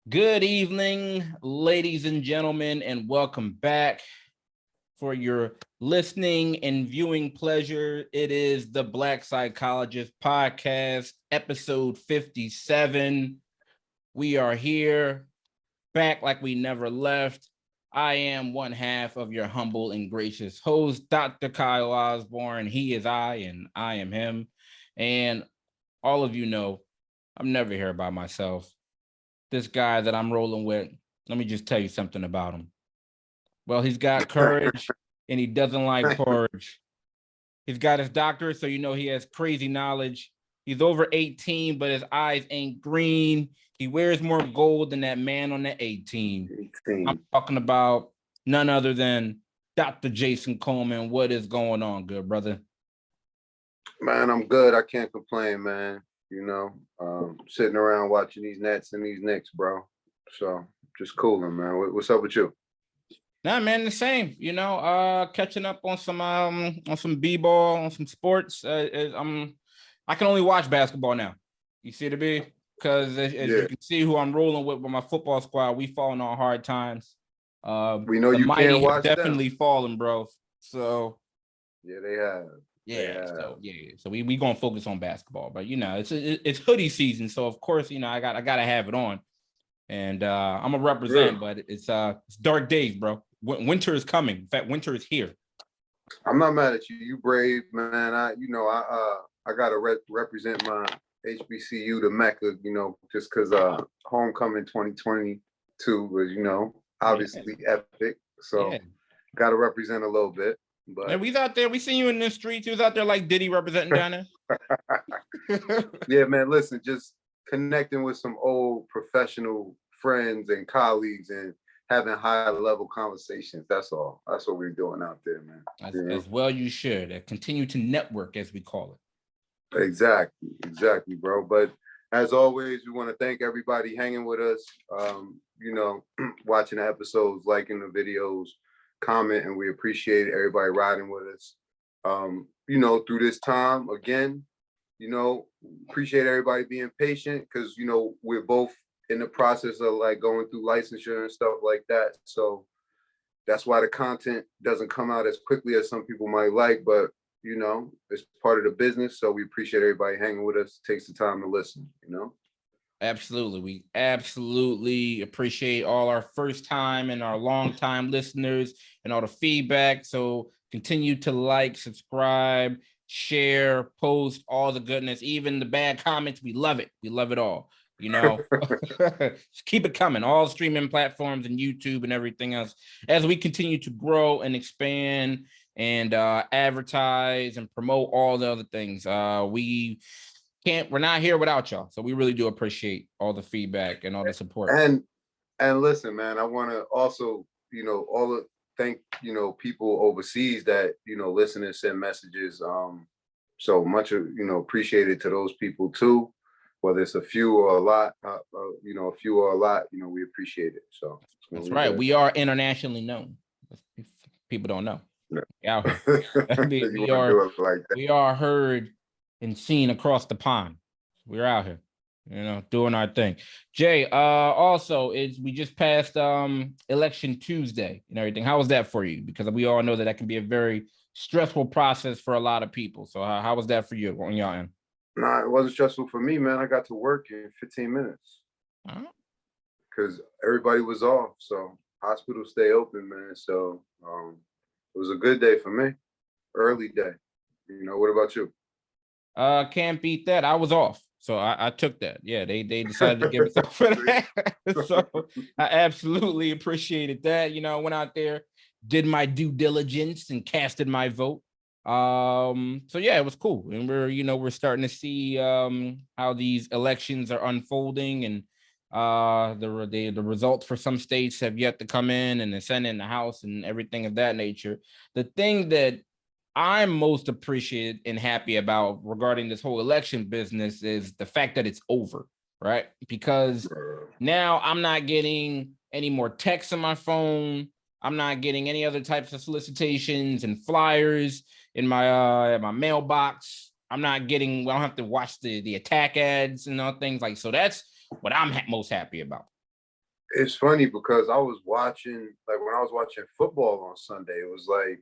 Good evening, ladies and gentlemen, and welcome back for your listening and viewing pleasure. It is the Black Psychologist podcast, episode 57. We are here, back like we never left. I am one half of your humble and gracious host, Dr. Kyle Osborne. He is I, and I am him. And all of you know, I'm never here by myself. This guy that I'm rolling with, let me just tell you something about him. Well, he's got courage and he doesn't like porridge. He's got his doctorate, so you know he has crazy knowledge. He's over 18, but his eyes ain't green. He wears more gold than that man on the 18. I'm talking about none other than Dr. Jason Coleman. What is going on, good brother? Man, I'm good. I can't complain, man. Sitting around watching these Nets and these Knicks, bro. So just cooling, man. What's up with you? Nah, man, the same. Catching up on some b-ball, on some sports. I can only watch basketball now. You see the B? Because as you can see who I'm rolling with my football squad, we falling on hard times. We know the you mighty can't watch definitely them. falling, bro. So yeah, they have. yeah, so we gonna focus on basketball, but it's hoodie season, so of course I gotta have it on, and I'm gonna represent, but it's dark days, bro. Winter is coming. In fact, winter is here. I'm not mad at you. You brave, man. I gotta represent my HBCU, the Mecca. Just because homecoming 2022 was obviously epic. So gotta represent a little bit. But and we out there. We seen you in the streets. You was out there like Diddy representing down there. Yeah, man. Listen, just connecting with some old professional friends and colleagues and having high level conversations. That's all. That's what we're doing out there, man. As well you should. Continue to network, as we call it. Exactly, bro. But as always, we want to thank everybody hanging with us, watching the episodes, liking the videos, comment, and we appreciate everybody riding with us. Through this time again, appreciate everybody being patient because we're both in the process of like going through licensure and stuff like that. So that's why the content doesn't come out as quickly as some people might like, but it's part of the business. So we appreciate everybody hanging with us, takes the time to listen, Absolutely. We absolutely appreciate all our first time and our long time listeners and all the feedback. So continue to like, subscribe, share, post, all the goodness, even the bad comments. We love it. We love it all. Just keep it coming. All streaming platforms and YouTube and everything else as we continue to grow and expand and advertise and promote all the other things. We're not here without y'all. So we really do appreciate all the feedback and all the support. And listen, man, I want to also, thank, people overseas that, listen and send messages. So much, appreciated to those people too, whether it's a few or a lot, we appreciate it. So that's right. We are internationally known. People don't know. Yeah. We are heard and seen across the pond. We're out here, doing our thing. Jay, also we just passed election Tuesday and everything. How was that for you? Because we all know that can be a very stressful process for a lot of people. So how was that for you on your end? Nah, it wasn't stressful for me, man. I got to work in 15 minutes because everybody was off. So hospitals stay open, man. So it was a good day for me. Early day. What about you? Can't beat that. I was off. So I took that. Yeah, they decided to give us off for that. So I absolutely appreciated that. I went out there, did my due diligence and casted my vote. So yeah, it was cool. And we're starting to see how these elections are unfolding, and the results for some states have yet to come in, and the Senate and the House and everything of that nature. The thing that I'm most appreciated and happy about regarding this whole election business is the fact that it's over, right? Because now I'm not getting any more texts on my phone. I'm not getting any other types of solicitations and flyers in my mailbox. I don't have to watch the attack ads and all things like. So that's what I'm most happy about. It's funny because I was watching, like when I was watching football on Sunday, it was like,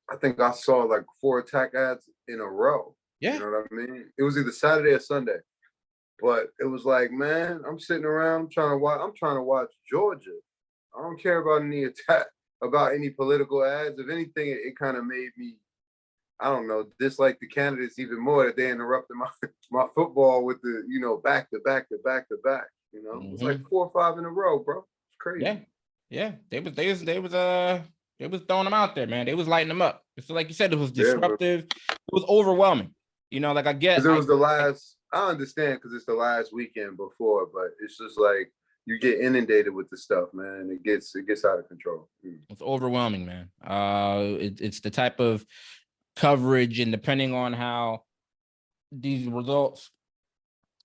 I think I saw like 4 attack ads in a row. You Yeah. know what I mean? It was either Saturday or Sunday. But it was like, man, I'm sitting around, I'm trying to watch Georgia. I don't care about any attack, about any political ads. If anything, it kind of made me, I don't know, dislike the candidates even more that they interrupted my football with the, back to back to back to back. It was like 4 or 5 in a row, bro. It's crazy. Yeah. Yeah. They was throwing them out there, man. They was lighting them up. So like you said, it was disruptive. It was overwhelming. Like I get, because it was the last. I understand because it's the last weekend before, but it's just like you get inundated with the stuff, man. It gets out of control. It's overwhelming, man. It's the type of coverage, and depending on how these results,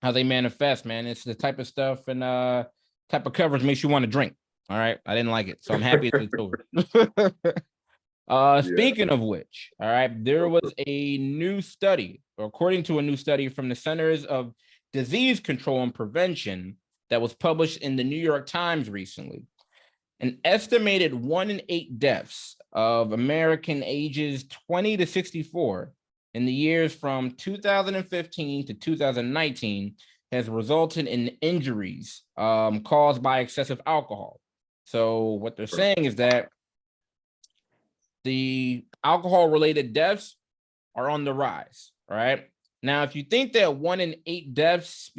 how they manifest, man, it's the type of stuff and type of coverage makes you want to drink. All right, I didn't like it, so I'm happy it's over. Speaking of which, all right, there was a new study, according to a new study from the Centers of Disease Control and Prevention that was published in the New York Times recently. An estimated 1 in 8 deaths of American ages 20 to 64 in the years from 2015 to 2019 has resulted in injuries caused by excessive alcohol. So what they're saying is that the alcohol-related deaths are on the rise, right? Now, if you think that 1 in 8 deaths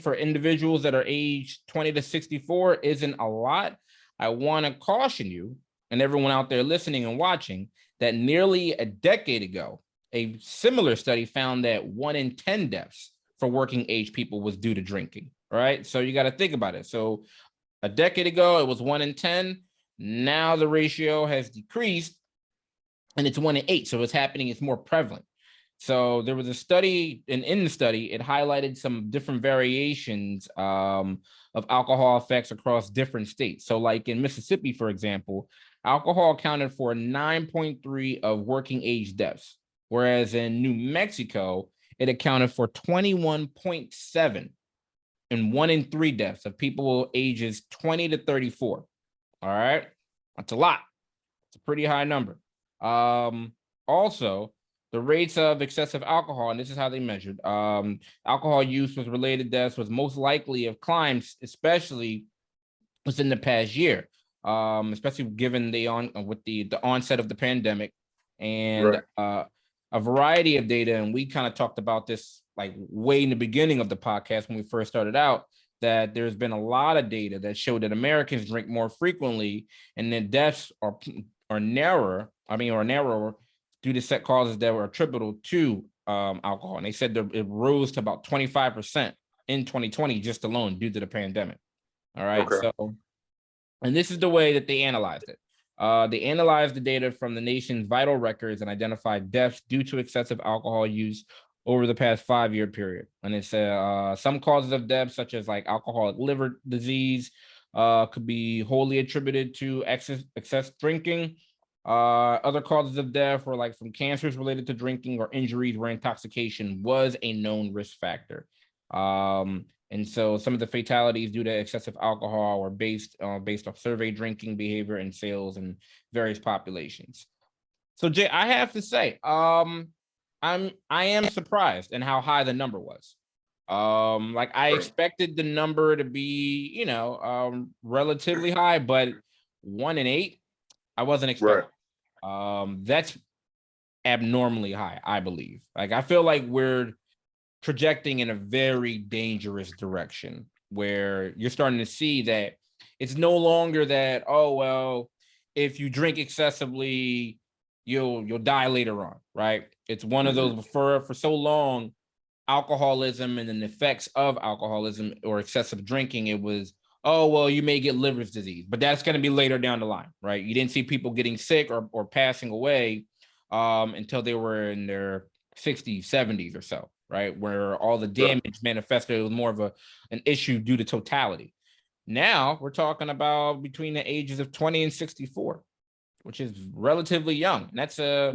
for individuals that are aged 20 to 64 isn't a lot, I want to caution you and everyone out there listening and watching that nearly a decade ago, a similar study found that 1 in 10 deaths for working age people was due to drinking, right? So you got to think about it. So a decade ago, it was 1 in 10. Now the ratio has decreased and it's 1 in 8. So it's happening. It's more prevalent. So there was a study, and in the study, it highlighted some different variations of alcohol effects across different states. So like in Mississippi, for example, alcohol accounted for 9.3 of working age deaths, whereas in New Mexico, it accounted for 21.7 and 1 in 3 deaths of people ages 20 to 34. All right. That's a lot. It's a pretty high number. Also, the rates of excessive alcohol, and this is how they measured, alcohol use with related deaths was most likely have climbed, especially within the past year, especially given the onset of the pandemic and a variety of data. And we kind of talked about this like way in the beginning of the podcast when we first started out, that there's been a lot of data that showed that Americans drink more frequently and then deaths are narrower due to set causes that were attributable to alcohol. And they said that it rose to about 25% in 2020 just alone due to the pandemic. All right. Okay. So, and this is the way that they analyzed it. They analyzed the data from the nation's vital records and identified deaths due to excessive alcohol use over the past 5-year period. And it said some causes of death, such as like alcoholic liver disease, could be wholly attributed to excess drinking. Other causes of death were like from cancers related to drinking or injuries where intoxication was a known risk factor. And so some of the fatalities due to excessive alcohol were based off survey drinking behavior in sales and various populations. So Jay, I have to say, I am surprised in how high the number was. Like I expected the number to be, relatively high, but 1 in 8, I wasn't expecting. That's abnormally high, I believe. Like I feel like we're projecting in a very dangerous direction where you're starting to see that it's no longer that, oh well, if you drink excessively, you'll die later on, right? It's one of those for so long, alcoholism and the effects of alcoholism or excessive drinking, it was, oh, well, you may get liver disease, but that's going to be later down the line, right? You didn't see people getting sick or passing away until they were in their 60s, 70s or so, right? Where all the damage manifested, it was more of an issue due to totality. Now we're talking about between the ages of 20 and 64, which is relatively young. And that's a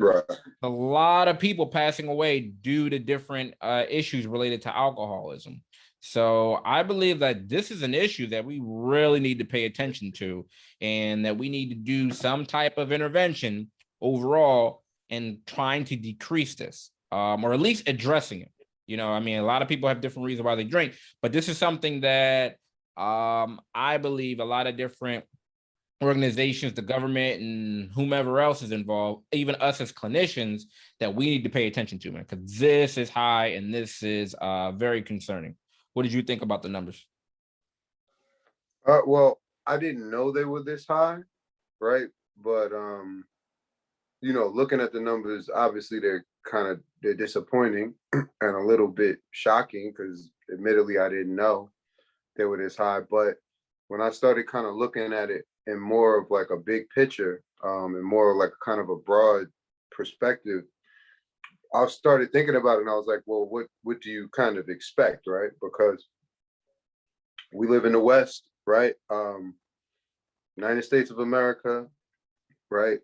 lot of people passing away due to different issues related to alcoholism. So I believe that this is an issue that we really need to pay attention to, and that we need to do some type of intervention overall in trying to decrease this, or at least addressing it. I mean, a lot of people have different reasons why they drink, but this is something that I believe a lot of different organizations, the government, and whomever else is involved, even us as clinicians, that we need to pay attention to, man, because this is high and this is very concerning. What did you think about the numbers? Well, I didn't know they were this high, right? But looking at the numbers, obviously they're disappointing and a little bit shocking because admittedly I didn't know they were this high. But when I started kind of looking at it in more of like a big picture, and more of like kind of a broad perspective, I started thinking about it and I was like, well, what do you kind of expect, right? Because we live in the West, right? United States of America, right?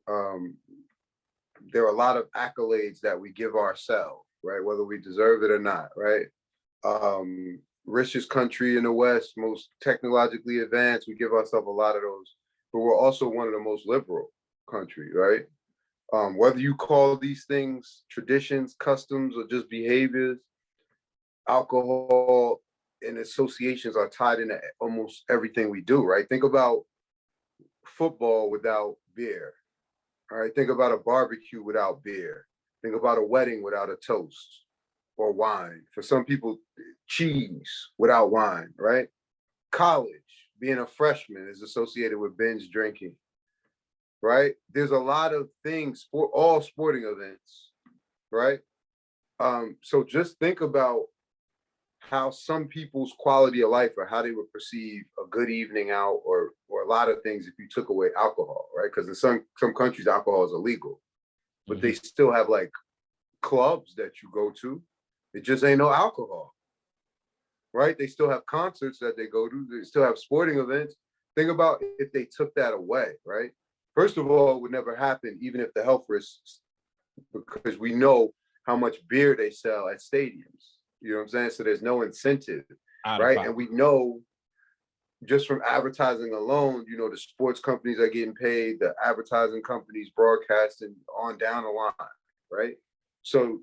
There are a lot of accolades that we give ourselves, right? Whether we deserve it or not, right? Richest country in the West, most technologically advanced. We give ourselves a lot of those, but we're also one of the most liberal countries, right? Whether you call these things traditions, customs, or just behaviors, alcohol and associations are tied into almost everything we do, right? Think about football without beer. All right, think about a barbecue without beer. Think about a wedding without a toast or wine. For some people, cheese without wine, right? College, being a freshman is associated with binge drinking, right? There's a lot of things for all sporting events, right? So just think about how some people's quality of life or how they would perceive a good evening out or a lot of things if you took away alcohol, right? Because in some countries alcohol is illegal, but they still have like clubs that you go to. It just ain't no alcohol, right? They still have concerts that they go to. They still have sporting events. Think about if they took that away, right? First of all, it would never happen, even if the health risks, because we know how much beer they sell at stadiums. You know what I'm saying? So there's no incentive, right? And we know just from advertising alone, the sports companies are getting paid, the advertising companies broadcasting on down the line, right? So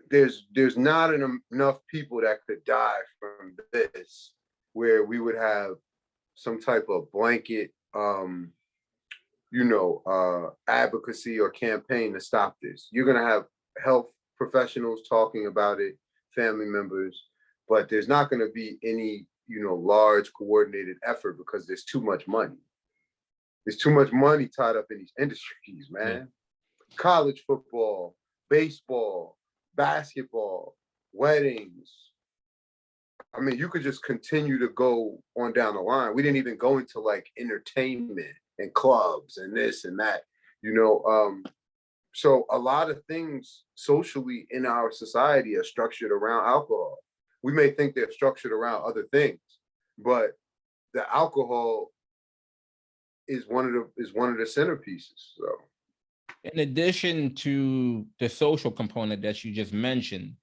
there's not enough people that could die from this where we would have some type of blanket advocacy or campaign to stop this. You're going to have health professionals talking about it, family members, but there's not going to be any, large coordinated effort because there's too much money. There's too much money tied up in these industries, man. Yeah. College football, baseball, basketball, weddings. I mean, you could just continue to go on down the line. We didn't even go into like entertainment and clubs and this and that, So a lot of things socially in our society are structured around alcohol. We may think they're structured around other things, but the alcohol is one of the centerpieces. So, in addition to the social component that you just mentioned,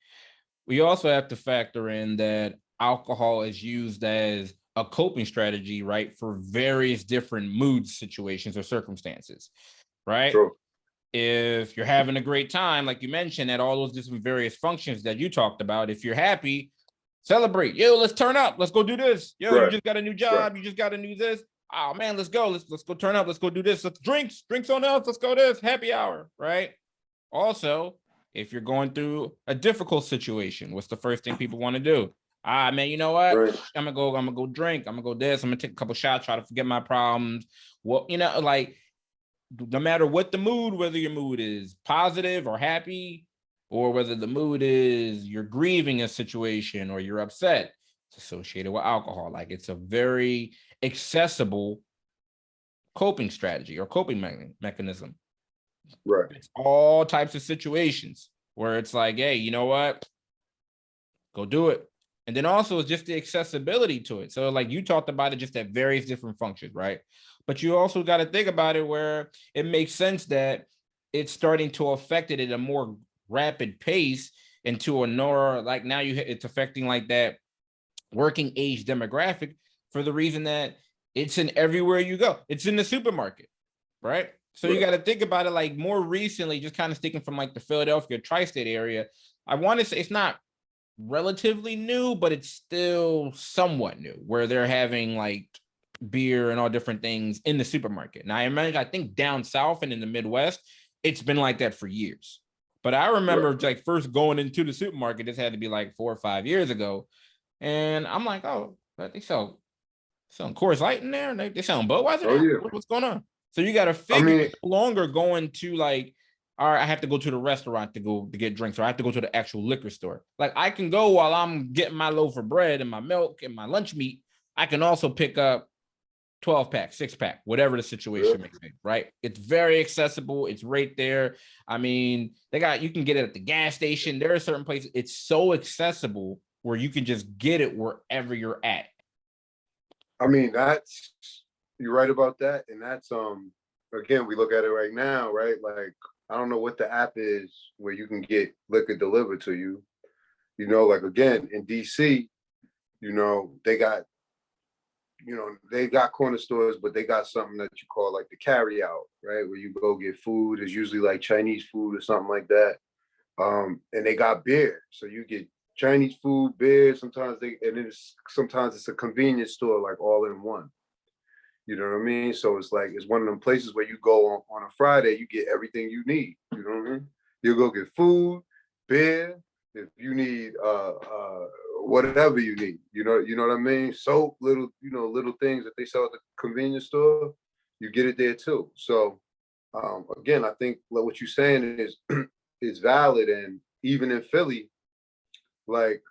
we also have to factor in that alcohol is used as a coping strategy, right, for various different mood situations or circumstances, right? True. If you're having a great time, like you mentioned, at all those different various functions that you talked about, if you're happy, celebrate. Yo, let's turn up. Let's go do this. Yo, right. You just got a new job. Right. You just got a new this. Oh man, let's go. Let's go turn up. Let's go do this. Let's drinks on us. Let's go this happy hour, right? Also, if you're going through a difficult situation, what's the first thing people want to do? Man, you know what? Right. I'm gonna go drink. I'm gonna go this. I'm gonna take a couple shots, try to forget my problems. Well, like no matter what the mood, whether your mood is positive or happy, or whether the mood is you're grieving a situation or you're upset, it's associated with alcohol. Like it's a very accessible coping strategy or coping mechanism. Right. It's all types of situations where it's like, hey, you know what? Go do it. And then also it's just the accessibility to it. So like you talked about it just at various different functions, right? But you also got to think about it where it makes sense that it's starting to affect it at a more rapid pace into a more like now it's affecting like that working age demographic for the reason that it's in everywhere you go. It's in the supermarket, right? So you got to think about it like more recently, just kind of sticking from like the Philadelphia tri-state area. I want to say it's not relatively new, but it's still somewhat new where they're having like beer and all different things in the supermarket. Now, I think down south and in the Midwest, it's been like that for years. But I remember like first going into the supermarket, this had to be like 4 or 5 years ago. And I'm like, oh, but they sell Coors Light in there. They selling Budweiser. Oh yeah. What's going on? So you got to figure it's no longer going to like, all right, I have to go to the restaurant to get drinks, or I have to go to the actual liquor store. Like I can go while I'm getting my loaf of bread and my milk and my lunch meat. I can also pick up 12-pack, 6-pack, whatever the situation may be, right? It's very accessible. It's right there. I mean, you can get it at the gas station. There are certain places. It's so accessible where you can just get it wherever you're at. I mean, you're right about that. And that's, again, we look at it right now, right? Like, I don't know what the app is where you can get liquor delivered to you. You know, like again, in DC, you know, they got corner stores, but they got something that you call like the carry out, right? Where you go get food. It's usually like Chinese food or something like that. And they got beer. So you get Chinese food, beer, sometimes it's a convenience store, like all in one. You know what I mean? So it's like, it's one of them places where you go on a Friday, you get everything you need. You know what I mean? You go get food, beer, if you need whatever you need. You know what I mean? Soap, little things that they sell at the convenience store, you get it there too. So again, I think what you're saying is valid. And even in Philly, like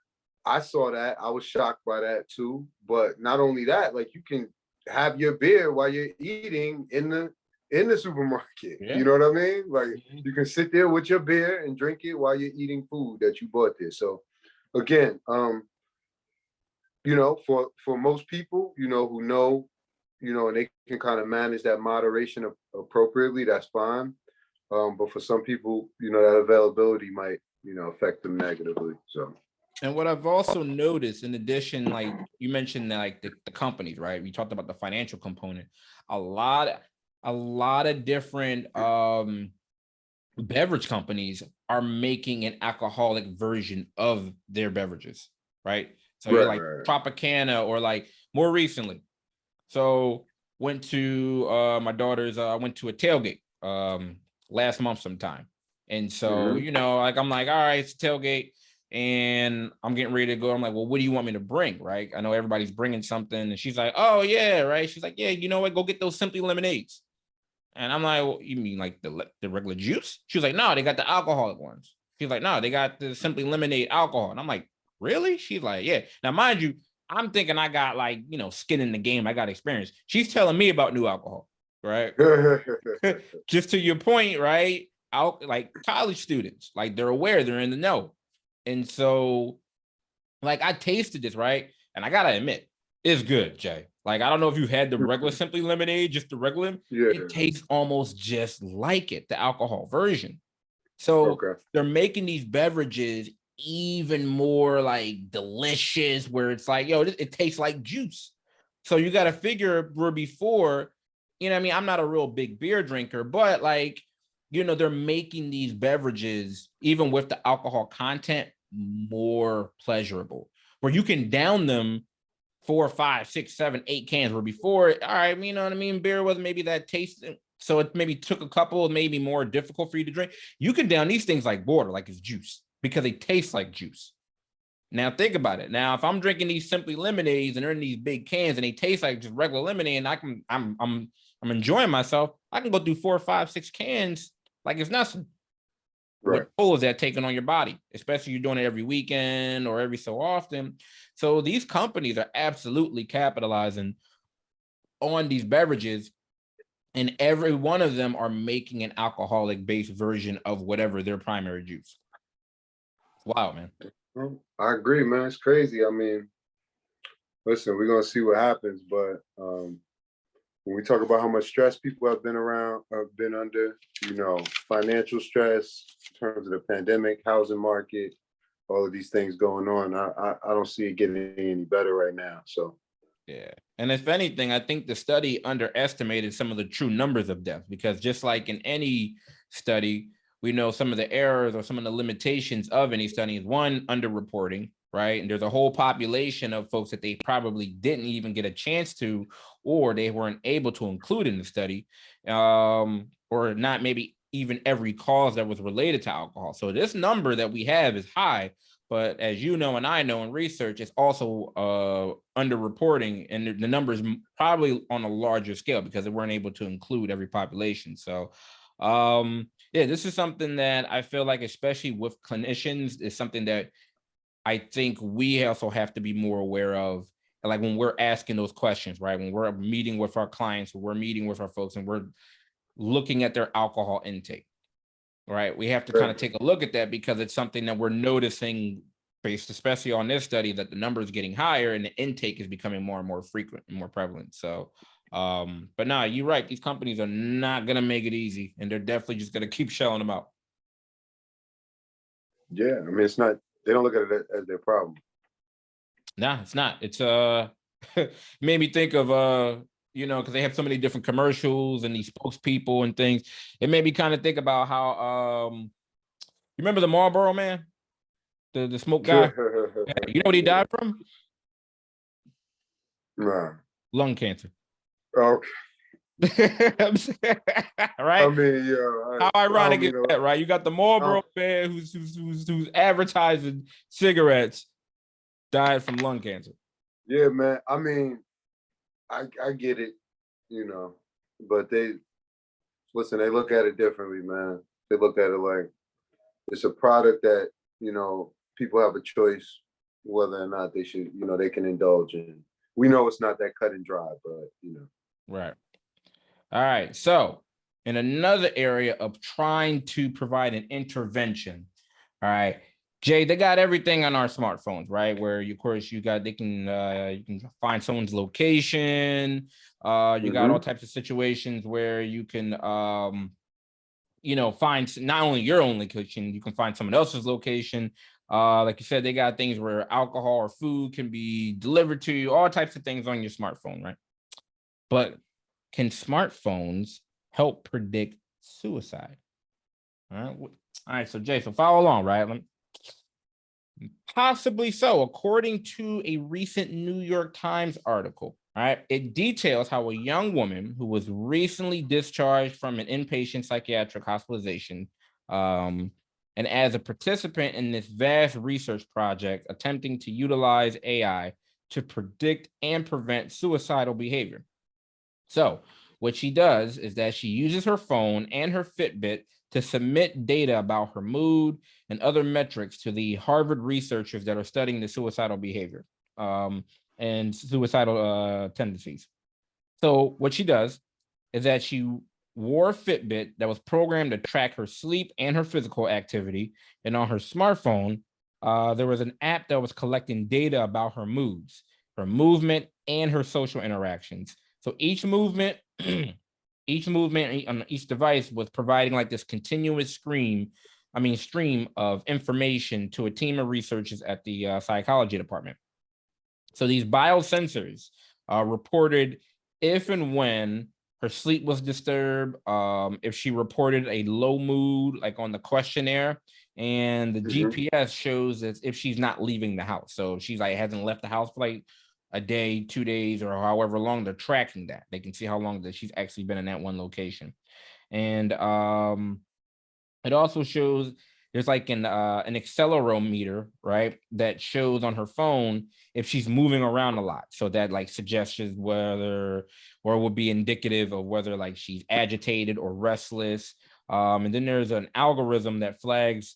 I saw that, I was shocked by that too. But not only that, like you can have your beer while you're eating in the supermarket. Yeah. You know what I mean? Like you can sit there with your beer and drink it while you're eating food that you bought there. So again, you know, for most people, you know, who know, you know, and they can kind of manage that moderation appropriately, that's fine. But for some people, you know, that availability might, you know, affect them negatively. So. And what I've also noticed, in addition, like you mentioned, like the companies, right? We talked about the financial component. A lot of different beverage companies are making an alcoholic version of their beverages, right? So you're like Tropicana, or like more recently. So went to my daughter's. I went to a tailgate last month sometime, and so you know, like I'm like, all right, it's a tailgate. And I'm getting ready to go. I'm like, well, what do you want me to bring? Right. I know everybody's bringing something. And she's like, oh, yeah. Right. She's like, yeah, you know what? Go get those Simply Lemonades. And I'm like, well, you mean like the regular juice? She was like, no, they got the alcoholic ones. She's like, no, they got the Simply Lemonade alcohol. And I'm like, really? She's like, yeah. Now, mind you, I'm thinking I got like, you know, skin in the game. I got experience. She's telling me about new alcohol. Right. Just to your point, right? Like college students, like they're aware, they're in the know. And so, like, I tasted this, right? And I gotta admit, it's good, Jay. Like, I don't know if you had the regular Simply Lemonade, just the regular. Yeah. It tastes almost just like it, the alcohol version. So they're making these beverages even more like delicious, where it's like, yo, it tastes like juice. So you got to figure where before, you know what I mean? I'm not a real big beer drinker, but like, you know, they're making these beverages, even with the alcohol content, more pleasurable, where you can down them 4, 5, 6, 7, 8 cans, where before, all right, you know what I mean? Beer wasn't maybe that tasting. So it maybe took a couple, maybe more difficult for you to drink. You can down these things like water, like it's juice, because they taste like juice. Now think about it. Now, if I'm drinking these Simply Lemonades and they're in these big cans and they taste like just regular lemonade, and I'm enjoying myself, I can go through 4, 5, 6 cans like it's nothing. Right. What toll is that taking on your body, especially you're doing it every weekend or every so often? So these companies are absolutely capitalizing on these beverages, and every one of them are making an alcoholic-based version of whatever their primary juice. Wow, man. I agree, man. It's crazy. I mean, listen, we're gonna see what happens, but when we talk about how much stress people have been under, you know, financial stress in terms of the pandemic, housing market, all of these things going on. I don't see it getting any better right now. So yeah. And if anything, I think the study underestimated some of the true numbers of deaths, because just like in any study, we know some of the errors or some of the limitations of any study is one, underreporting, right? And there's a whole population of folks that they probably didn't even get a chance to, or they weren't able to include in the study, or not maybe even every cause that was related to alcohol. So this number that we have is high, but as you know, and I know in research, it's also underreporting, and the numbers probably on a larger scale because they weren't able to include every population. So yeah, this is something that I feel like, especially with clinicians, is something that I think we also have to be more aware of. Like when we're asking those questions, right? When we're meeting with our clients, or we're meeting with our folks, and we're looking at their alcohol intake, right? We have to kind of take a look at that, because it's something that we're noticing, based especially on this study, that the number is getting higher and the intake is becoming more and more frequent and more prevalent. So, but nah, you're right. These companies are not going to make it easy, and they're definitely just going to keep shelling them out. yeah, I mean, it's not, they don't look at it as their problem. Nah, it's not. It's made me think of because they have so many different commercials and these spokespeople and things. It made me kind of think about how you remember the Marlboro Man, the smoke guy. You know what he died from? Nah. Lung cancer. Okay. Right? I mean, yeah. How ironic is that, right? You got the Marlboro Man who's advertising cigarettes, died from lung cancer. Yeah, man. I mean, I get it, but they look at it differently, man. They look at it like it's a product that, people have a choice whether or not they should, they can indulge in. We know it's not that cut and dry, but Right. All right. So in another area of trying to provide an intervention, all right, Jay, they got everything on our smartphones, right? Where of course you can find someone's location. You got all types of situations where you can find not only your own location, you can find someone else's location. Like you said, they got things where alcohol or food can be delivered to you, all types of things on your smartphone, right? But can smartphones help predict suicide? All right. So Jay, so follow along, right? Possibly so, according to a recent New York Times article. All right, it details how a young woman who was recently discharged from an inpatient psychiatric hospitalization, and as a participant in this vast research project attempting to utilize AI to predict and prevent suicidal behavior. So what she does is that she uses her phone and her Fitbit to submit data about her mood and other metrics to the Harvard researchers that are studying the suicidal behavior and suicidal tendencies. So what she does is that she wore a Fitbit that was programmed to track her sleep and her physical activity. And on her smartphone, there was an app that was collecting data about her moods, her movement, and her social interactions. So each movement on each device was providing like this continuous stream of information to a team of researchers at the psychology department. So these biosensors reported if and when her sleep was disturbed, if she reported a low mood, like on the questionnaire, and the GPS shows that if she's not leaving the house. So if she's like hasn't left the house for like a day, 2 days, or however long, they're tracking that. They can see how long that she's actually been in that one location. And it also shows there's like an accelerometer, right, that shows on her phone if she's moving around a lot. So that like suggests whether, or would be indicative of whether like she's agitated or restless. And then there's an algorithm that flags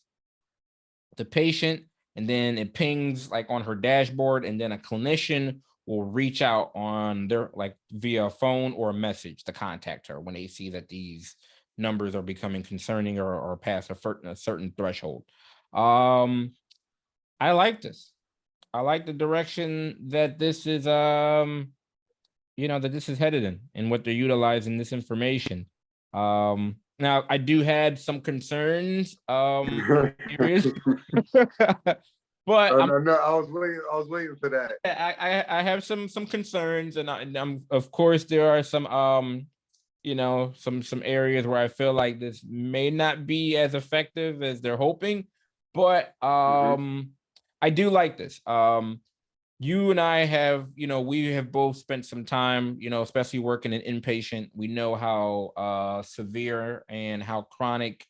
the patient, and then it pings like on her dashboard, and then a clinician will reach out on their like via phone or a message to contact her when they see that these numbers are becoming concerning or past a certain threshold. I like this. I like the direction that this is that this is headed in, and what they're utilizing this information. Now I do had some concerns areas But No, no, I was waiting for that. I have some concerns, and I'm of course there are some some areas where I feel like this may not be as effective as they're hoping, but Hmm. I do like this. You and I have, we have both spent some time, especially working in inpatient. We know how severe and how chronic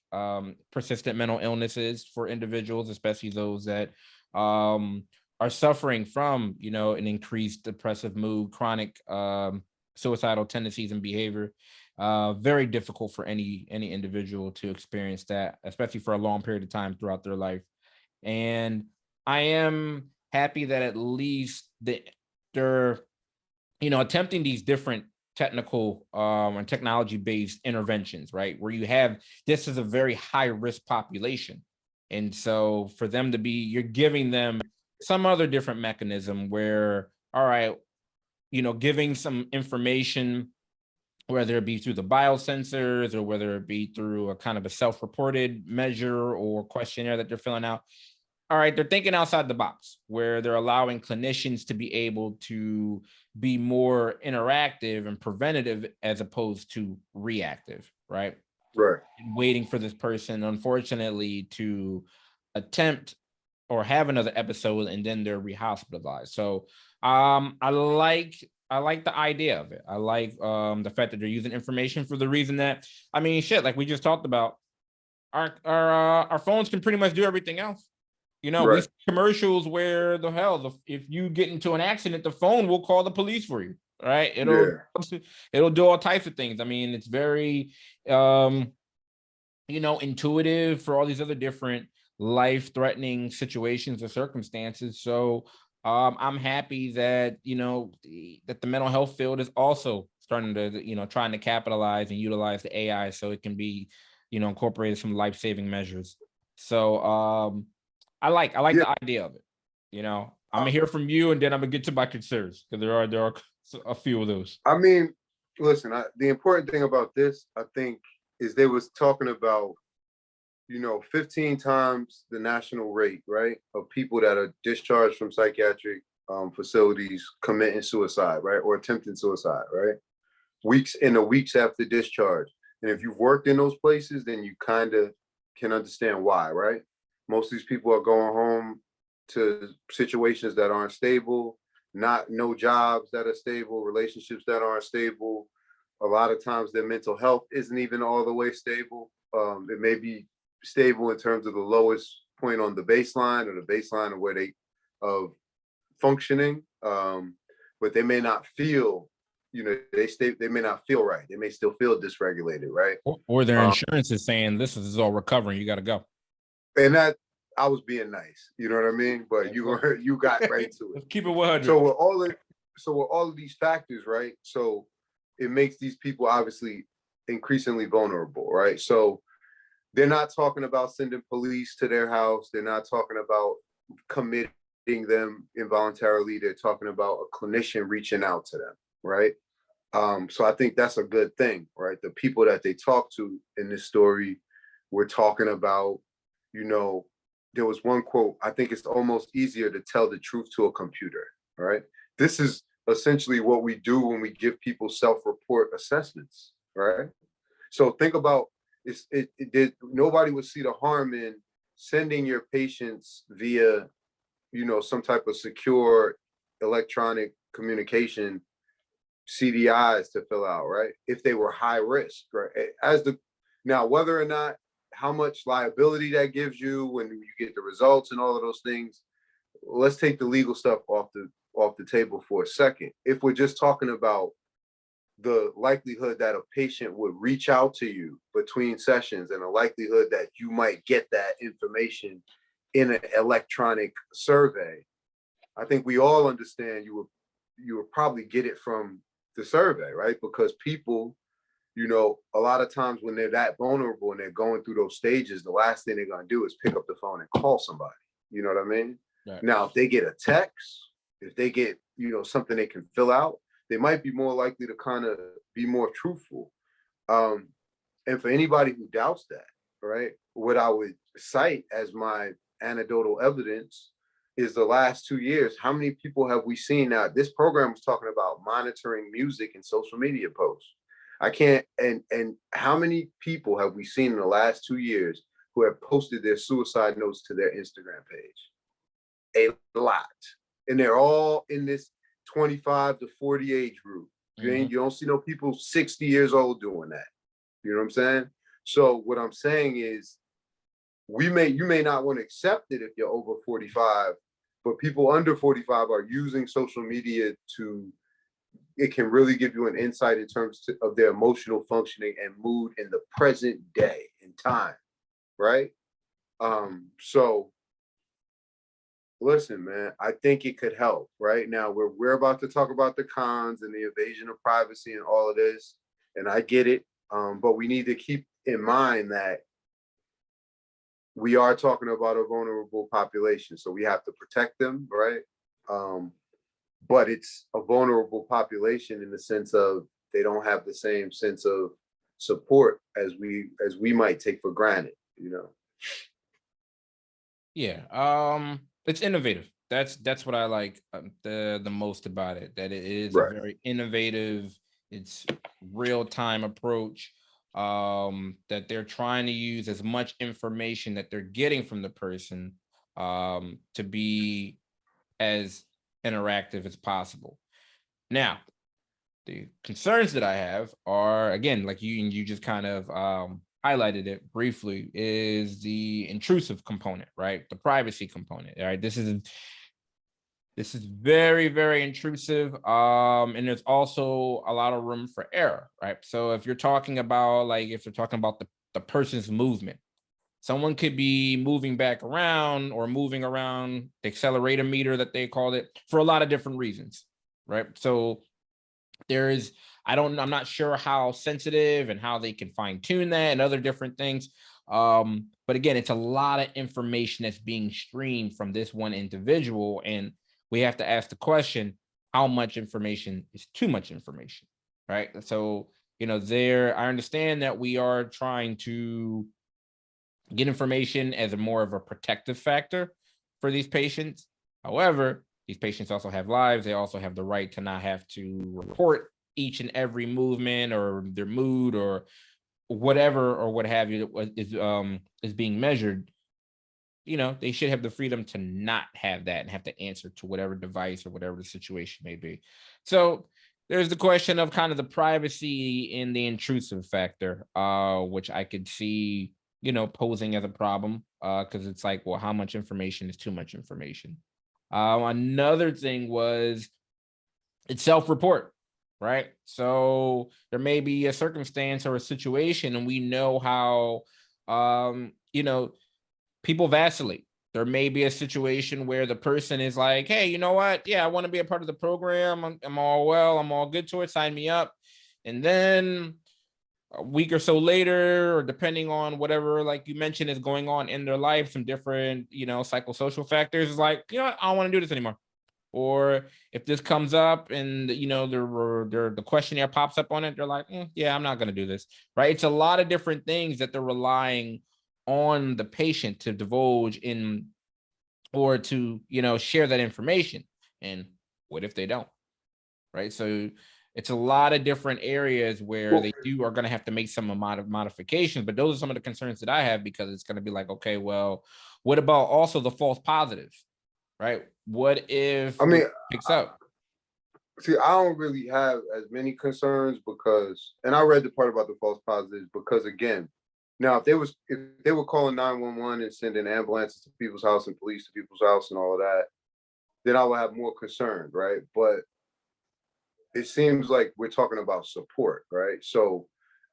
persistent mental illness is for individuals, especially those that are suffering from, an increased depressive mood, chronic suicidal tendencies and behavior. Very difficult for any individual to experience that, especially for a long period of time throughout their life. And I am happy that at least they're attempting these different technical and technology based interventions, right? Where you have this is a very high risk population, and so for them to be, you're giving them some other different mechanism where, all right, giving some information, whether it be through the biosensors or whether it be through a kind of a self-reported measure or questionnaire that they're filling out. All right, they're thinking outside the box where they're allowing clinicians to be able to be more interactive and preventative as opposed to reactive, right? Right. Waiting for this person, unfortunately, to attempt or have another episode and then they're rehospitalized. So I like the idea of it. I like the fact that they're using information for the reason that, I mean, shit, like we just talked about, our phones can pretty much do everything else. We Right. see commercials where the hell, if you get into an accident, the phone will call the police for you, right? Yeah. It'll do all types of things. I mean, it's very um intuitive for all these other different life-threatening situations or circumstances. So I'm happy that that the mental health field is also starting to trying to capitalize and utilize the AI so it can be incorporated some life-saving measures. So I like Yeah. the idea of it. I'm gonna hear from you, and then I'm gonna get to my concerns because there are a few of those. I mean, listen, the important thing about this, I think, is they was talking about, 15 times the national rate, right, of people that are discharged from psychiatric facilities committing suicide, right, or attempting suicide, right, weeks after discharge. And if you've worked in those places, then you kind of can understand why, right? Most of these people are going home to situations that aren't stable, not no jobs that are stable, relationships that aren't stable. A lot of times their mental health isn't even all the way stable. It may be stable in terms of the lowest point on the baseline or the baseline of where they of functioning, but they may not feel, they may not feel right. They may still feel dysregulated, right? Or their Um, insurance is saying this is all recovering. You got to go. and that I was being nice, you know what I mean? But Let's go. you got right to it. Let's keep it 100. So with all of these factors, right? So it makes these people obviously increasingly vulnerable, right? So they're not talking about sending police to their house. They're not talking about committing them involuntarily. They're talking about a clinician reaching out to them, right? So I think that's a good thing, right? The people that they talk to in this story were talking about, you know, there was one quote, I think it's almost easier to tell the truth to a computer, right? This is essentially what we do when we give people self-report assessments, right? So think about nobody would see the harm in sending your patients via, some type of secure electronic communication CDIs to fill out, right? If they were high risk, right? Now, whether or not how much liability that gives you when you get the results and all of those things, let's take the legal stuff off the table for a second. If we're just talking about the likelihood that a patient would reach out to you between sessions and a likelihood that you might get that information in an electronic survey, I think we all understand you would probably get it from the survey, right? Because people, a lot of times when they're that vulnerable and they're going through those stages, the last thing they're going to do is pick up the phone and call somebody. You know what I mean? Right. Now, if they get a text, if they get, something they can fill out, they might be more likely to kind of be more truthful. And for anybody who doubts that, right, what I would cite as my anecdotal evidence is the last 2 years, how many people have we seen now? This program was talking about monitoring music and social media posts. I can't, and how many people have we seen in the last 2 years who have posted their suicide notes to their Instagram page? A lot. And they're all in this 25 to 40 age group. You don't see no people 60 years old doing that. You know what I'm saying? So what I'm saying is, you may not want to accept it if you're over 45, but people under 45 are using social media it can really give you an insight in terms of their emotional functioning and mood in the present day in time, right? So listen, man, I think it could help. Right now, we're about to talk about the cons and the invasion of privacy and all of this, and I get it. But we need to keep in mind that we are talking about a vulnerable population, so we have to protect them, right? But it's a vulnerable population in the sense of they don't have the same sense of support as we might take for granted, you know. Yeah. It's innovative. That's what I like the most about it. That it is a Right. very innovative, it's real-time approach. That they're trying to use as much information that they're getting from the person to be as interactive as possible. Now, the concerns that I have are, again, like you just kind of highlighted it briefly, is the intrusive component, right? The privacy component, right? This is very, very intrusive. And there's also a lot of room for error, right? So if you're talking about, like, if you're talking about the person's movement, someone could be moving back around or moving around the accelerator meter that they called it for a lot of different reasons, right? So I'm not sure how sensitive and how they can fine tune that and other different things. But again, it's a lot of information that's being streamed from this one individual. And we have to ask the question, how much information is too much information, right? So, I understand that we are trying to get information as a more of a protective factor for these patients. However, these patients also have lives. They also have the right to not have to report each and every movement or their mood or whatever or what have you that is being measured. They should have the freedom to not have that and have to answer to whatever device or whatever the situation may be. So there's the question of kind of the privacy and the intrusive factor, which I could see, posing as a problem, because it's like, well, how much information is too much information? Another thing was it's self-report, right? So there may be a circumstance or a situation, and we know how, people vacillate. There may be a situation where the person is like, hey, you know what? Yeah, I want to be a part of the program. I'm all well. I'm all good to it. Sign me up. And then a week or so later, or depending on whatever, like you mentioned, is going on in their life, some different, psychosocial factors, is like, I don't want to do this anymore. Or if this comes up and, the questionnaire pops up on it, they're like, yeah, I'm not going to do this, right? It's a lot of different things that they're relying on the patient to divulge in or to, share that information. And what if they don't, right? So it's a lot of different areas where they are going to have to make some amount of modifications, but those are some of the concerns that I have, because it's going to be like, okay, well, what about also the false positives, right? What if it picks up? See, I don't really have as many concerns and I read the part about the false positives because, again, now if they were calling 911 and sending ambulances to people's house and police to people's house and all of that, then I would have more concern, right? But it seems like we're talking about support, right? So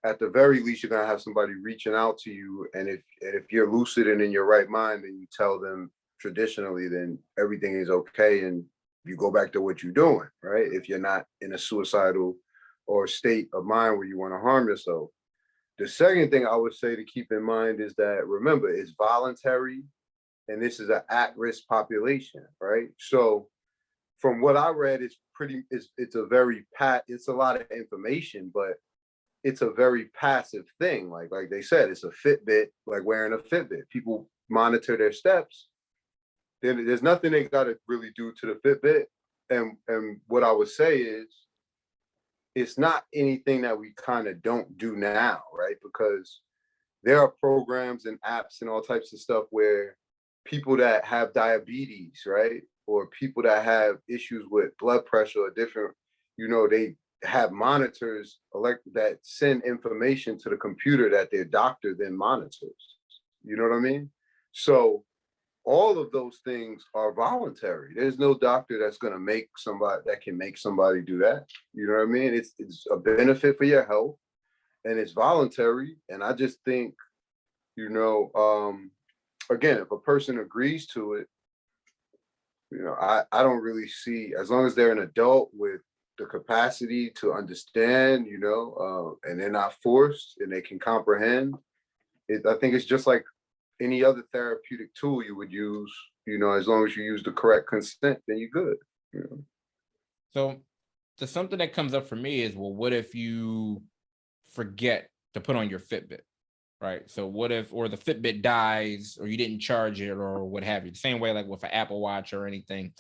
at the very least, you're gonna have somebody reaching out to you, and if you're lucid and in your right mind, and you tell them traditionally, then everything is okay, and you go back to what you're doing, right? If you're not in a suicidal or state of mind where you want to harm yourself. The second thing I would say to keep in mind is that, remember, it's voluntary, and this is an at-risk population, right? So from what I read, it's a lot of information, but it's a very passive thing. Like they said, it's a Fitbit, like wearing a Fitbit. People monitor their steps, there's nothing they got to really do to the Fitbit. And what I would say is, it's not anything that we kind of don't do now, right? Because there are programs and apps and all types of stuff where people that have diabetes, right? Or people that have issues with blood pressure or different, they have monitors that send information to the computer that their doctor then monitors. You know what I mean? So all of those things are voluntary. There's no doctor that's going to make somebody do that. You know what I mean? It's a benefit for your health, and it's voluntary. And I just think, again, if a person agrees to it, I don't really see, as long as they're an adult with the capacity to understand, and they're not forced and they can comprehend it. I think it's just like any other therapeutic tool you would use, as long as you use the correct consent, then you're good. So something that comes up for me is, well, what if you forget to put on your Fitbit, right? So what if, or the Fitbit dies, or you didn't charge it, or what have you? The same way like with an Apple Watch or anything.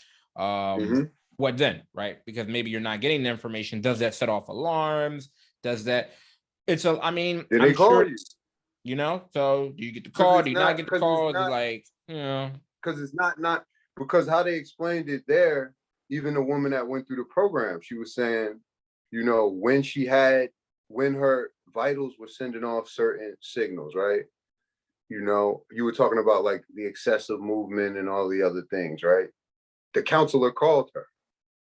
What then, right? Because maybe you're not getting the information. Does that set off alarms? Does that? Did they call you? So do you get the call? Do you not get the call? Is it like, because it's not because how they explained it there, even the woman that went through the program, she was saying, when her vitals were sending off certain signals, right? You were talking about like the excessive movement and all the other things, right? The counselor called her.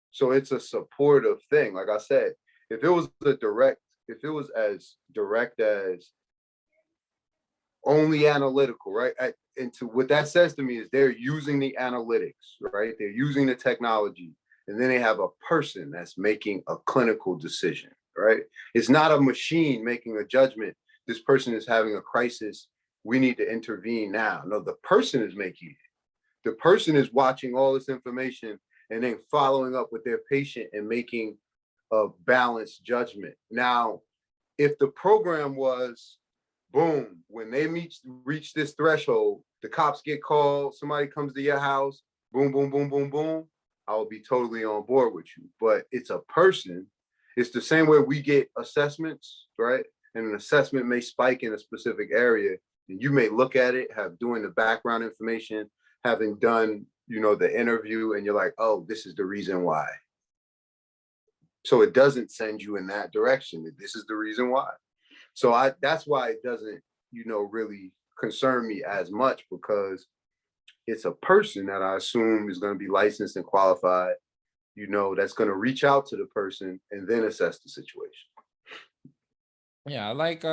So it's a supportive thing. Like I said, if it was as direct as only analytical, right? And to what that says to me is they're using the analytics, right? They're using the technology, and then they have a person that's making a clinical decision, right? It's not a machine making a judgment. This person is having a crisis. We need to intervene now. No, the person is making it. The person is watching all this information and then following up with their patient and making a balanced judgment. Now, if the program was, boom, when they reach this threshold, the cops get called, somebody comes to your house, boom, boom, boom, boom, boom, I will be totally on board with you. But it's a person. It's the same way we get assessments, right? And an assessment may spike in a specific area, and you may look at it, doing the background information, having done, the interview, and you're like, oh, this is the reason why. So it doesn't send you in that direction. This is the reason why. So that's why it doesn't, really concern me as much, because it's a person that I assume is going to be licensed and qualified, that's going to reach out to the person and then assess the situation. Yeah, I like,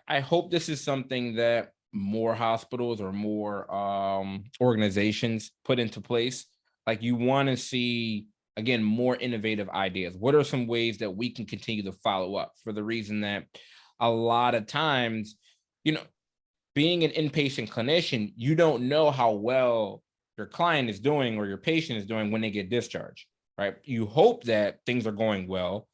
I hope this is something that more hospitals or more organizations put into place. Like, you want to see, again, more innovative ideas. What are some ways that we can continue to follow up, for the reason that a lot of times, being an inpatient clinician, you don't know how well your client is doing or your patient is doing when they get discharged, right? You hope that things are going well.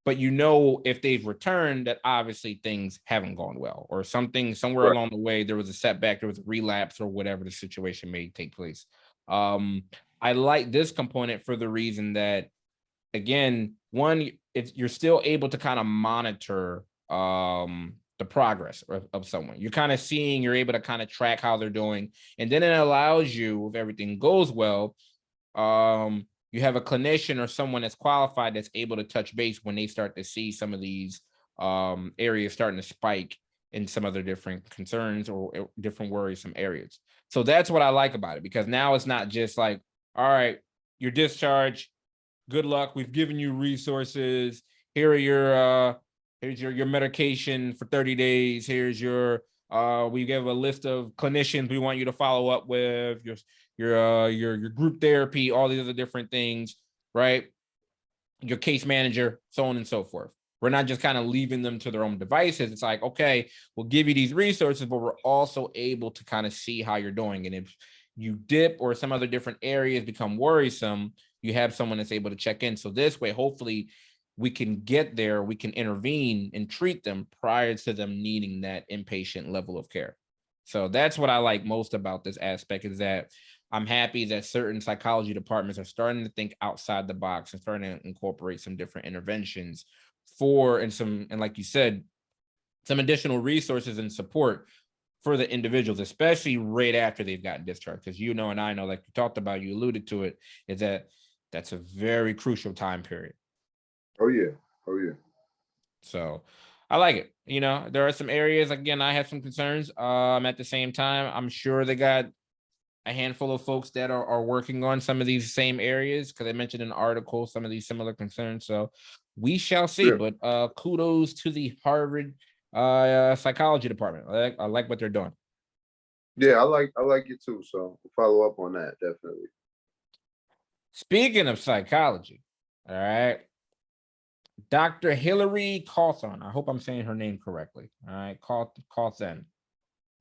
But if they've returned, that obviously things haven't gone well, or something somewhere along the way, there was a setback, there was a relapse, or whatever the situation may take place. I like this component for the reason that, again, one, you're still able to kind of monitor the progress of someone. You're kind of seeing, you're able to kind of track how they're doing. And then it allows you, if everything goes well, you have a clinician or someone that's qualified that's able to touch base when they start to see some of these areas starting to spike in some other different concerns or different worrisome areas. So that's what I like about it, because now it's not just like, all right, you're discharged, good luck, we've given you resources, here are here's your medication for 30 days, here's we give a list of clinicians we want you to follow up with, your group therapy, all these other different things, right? Your case manager, so on and so forth. We're not just kind of leaving them to their own devices. It's like, okay, we'll give you these resources, but we're also able to kind of see how you're doing. And if you dip or some other different areas become worrisome, you have someone that's able to check in. So this way, hopefully, we can get there, we can intervene and treat them prior to them needing that inpatient level of care. So that's what I like most about this aspect, is that I'm happy that certain psychology departments are starting to think outside the box and starting to incorporate some different interventions and like you said, some additional resources and support for the individuals, especially right after they've gotten discharged. Because and I know, like you talked about, you alluded to it, is that that's a very crucial time period. Oh yeah. Oh yeah. So I like it. There are some areas, again, I have some concerns. At the same time, I'm sure they got a handful of folks that are working on some of these same areas, because I mentioned in an article some of these similar concerns. So we shall see. Yeah. But kudos to the Harvard psychology department. I like what they're doing. Yeah, I like it too. So we'll follow up on that, definitely. Speaking of psychology, all right, Dr. Hillary Carlson. I hope I'm saying her name correctly. All right, Carlson.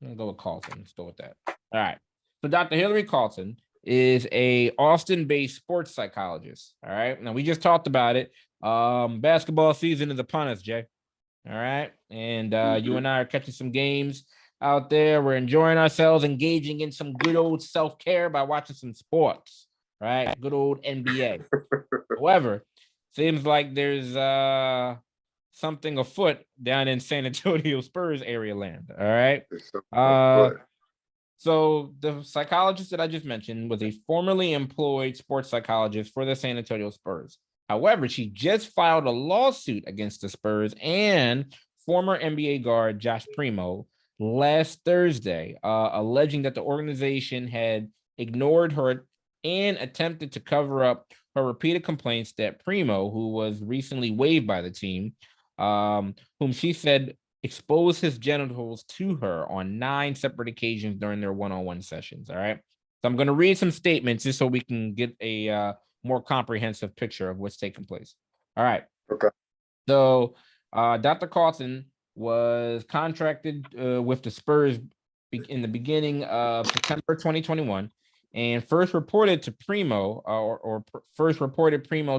I'm gonna go with Carlson. Let's go with that. All right. So Dr. Hillary Carlson is a Austin-based sports psychologist. All right. Now we just talked about it. Basketball season is upon us, Jay. All right. And you and I are catching some games out there. We're enjoying ourselves, engaging in some good old self-care by watching some sports. Right. Good old NBA. However, seems like there's something afoot down in San Antonio Spurs area land. All right. So the psychologist that I just mentioned was a formerly employed sports psychologist for the San Antonio Spurs. However, she just filed a lawsuit against the Spurs and former NBA guard Josh Primo last Thursday, alleging that the organization had ignored her and attempted to cover up her repeated complaints that Primo, who was recently waived by the team, whom she said exposed his genitals to her on 9 separate occasions during their one-on-one sessions. All right. So I'm going to read some statements just so we can get a more comprehensive picture of what's taking place. All right. Okay. So Dr. Carlson was contracted with the Spurs in the beginning of September 2021 and first reported Primo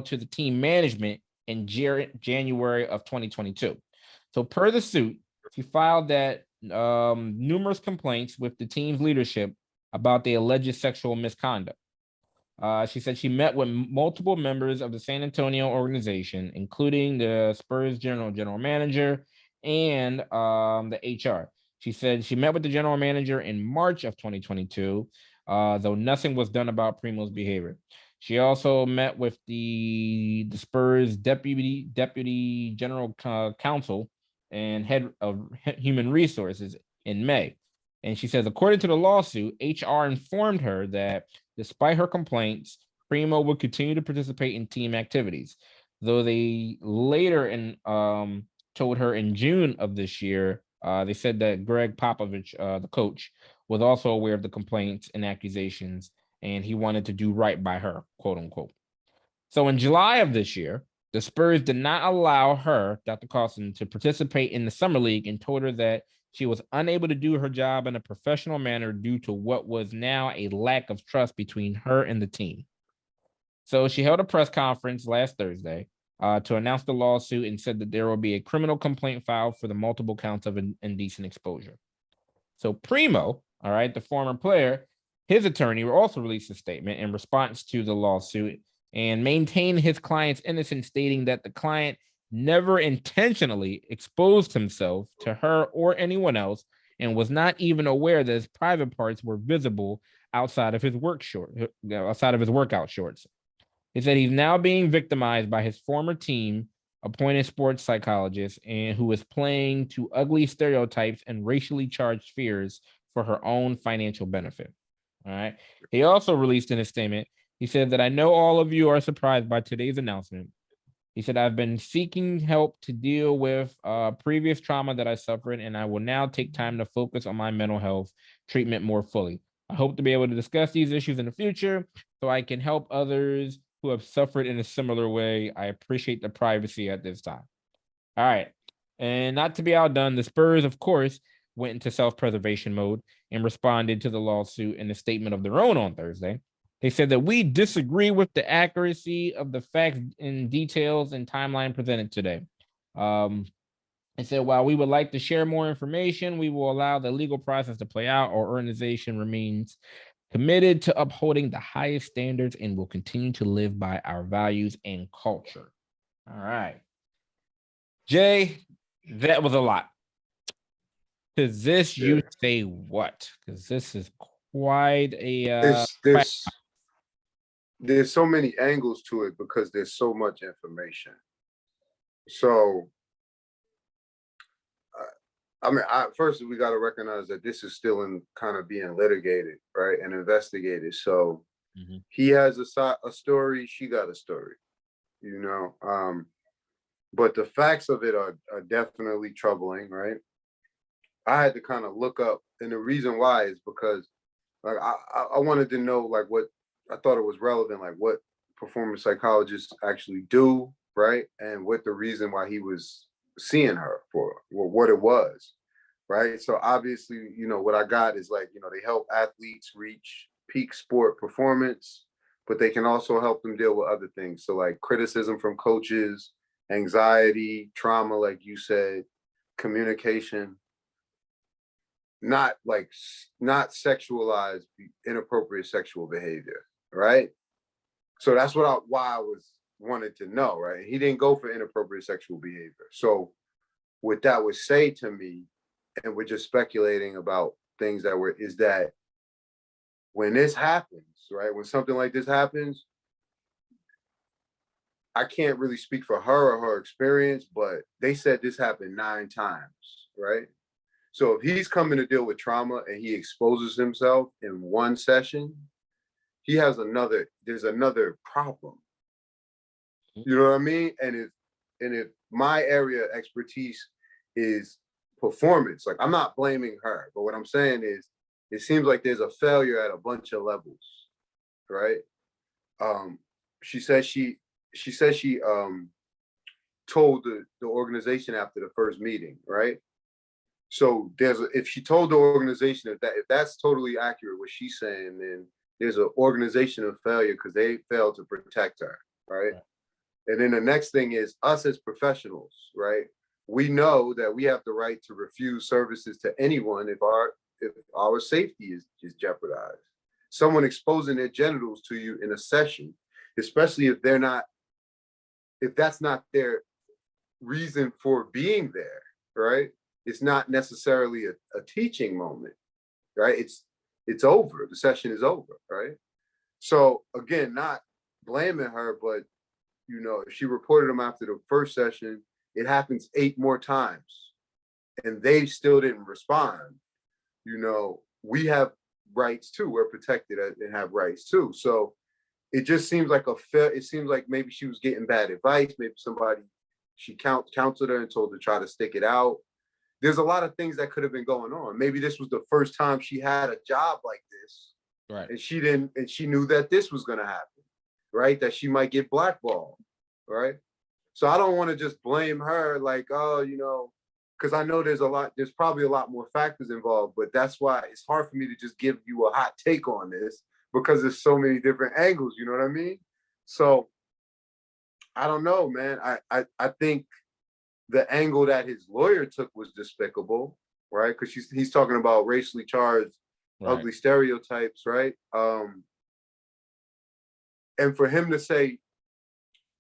to the team management in January of 2022. So per the suit, she filed that numerous complaints with the team's leadership about the alleged sexual misconduct. She said she met with multiple members of the San Antonio organization, including the Spurs general manager and the HR. She said she met with the general manager in March of 2022, though nothing was done about Primo's behavior. She also met with the Spurs deputy general counsel and head of human resources in May. And she says, according to the lawsuit, HR informed her that despite her complaints, Primo would continue to participate in team activities, though they later told her in June of this year, they said that Greg Popovich, the coach, was also aware of the complaints and accusations, and he wanted to do right by her, quote unquote. So in July of this year, the Spurs did not allow her, Dr. Carlson, to participate in the summer league and told her that she was unable to do her job in a professional manner due to what was now a lack of trust between her and the team. So she held a press conference last Thursday to announce the lawsuit and said that there will be a criminal complaint filed for the multiple counts of indecent exposure. So Primo, all right, the former player, his attorney also released a statement in response to the lawsuit and maintained his client's innocence, stating that the client never intentionally exposed himself to her or anyone else and was not even aware that his private parts were visible outside of his workout shorts. He said he's now being victimized by his former team appointed sports psychologist and who is playing to ugly stereotypes and racially charged fears for her own financial benefit. All right. He also released in a statement, he said that I know all of you are surprised by today's announcement. He said, I've been seeking help to deal with previous trauma that I suffered, and I will now take time to focus on my mental health treatment more fully. I hope to be able to discuss these issues in the future so I can help others who have suffered in a similar way. I appreciate the privacy at this time. All right. And not to be outdone, the Spurs, of course, went into self-preservation mode and responded to the lawsuit in a statement of their own on Thursday. They said that we disagree with the accuracy of the facts and details and timeline presented today. It said, while we would like to share more information, we will allow the legal process to play out. Our organization remains committed to upholding the highest standards and will continue to live by our values and culture. All right. Jay, that was a lot. Because this, you say what? Because this is quite a. There's so many angles to it because there's so much information. So, I mean, first we got to recognize that this is still in kind of being litigated, right, and investigated. So he has a story, she got a story, you know. But the facts of it are definitely troubling, right? I had to kind of look up, and the reason why is because like I wanted to know like what I thought it was relevant, like what performance psychologists actually do, right? And what the reason why he was seeing her for, or what it was, right? So obviously, you know, what I got is like, you know, they help athletes reach peak sport performance, but they can also help them deal with other things. So like criticism from coaches, anxiety, trauma, like you said, communication, not sexualized inappropriate sexual behavior, right? So that's why I was wanted to know, right? He didn't go for inappropriate sexual behavior. So what that would say to me, and we're just speculating about things is that when this happens, right? When something like this happens, I can't really speak for her or her experience, but they said this happened 9 times, right? So if he's coming to deal with trauma and he exposes himself in one session, there's another problem. You know what I mean? And if my area of expertise is performance, like I'm not blaming her, but what I'm saying is it seems like there's a failure at a bunch of levels, right? She said she told the organization after the first meeting, right? So if she told the organization if that's totally accurate what she's saying, then there's an organization of failure because they failed to protect her, right? And then the next thing is us as professionals, right? We know that we have the right to refuse services to anyone if our safety is jeopardized. Someone exposing their genitals to you in a session, especially if that's not their reason for being there, right? It's not necessarily a teaching moment, right? It's over. The session is over, right? So again, not blaming her, but you know, if she reported them after the first session, it happens 8 more times and they still didn't respond. You know, we have rights too. We're protected and have rights too. So it just seems like it seems like maybe she was getting bad advice. Maybe she counseled her and told her to try to stick it out. There's a lot of things that could have been going on. Maybe this was the first time she had a job like this. Right. And she knew that this was going to happen, right? That she might get blackballed, right? So I don't want to just blame her like, oh, you know, because I know there's probably a lot more factors involved, but that's why it's hard for me to just give you a hot take on this because there's so many different angles, you know what I mean? So I don't know, man. I think the angle that his lawyer took was despicable, right? Because he's talking about racially charged, ugly stereotypes, right? And for him to say,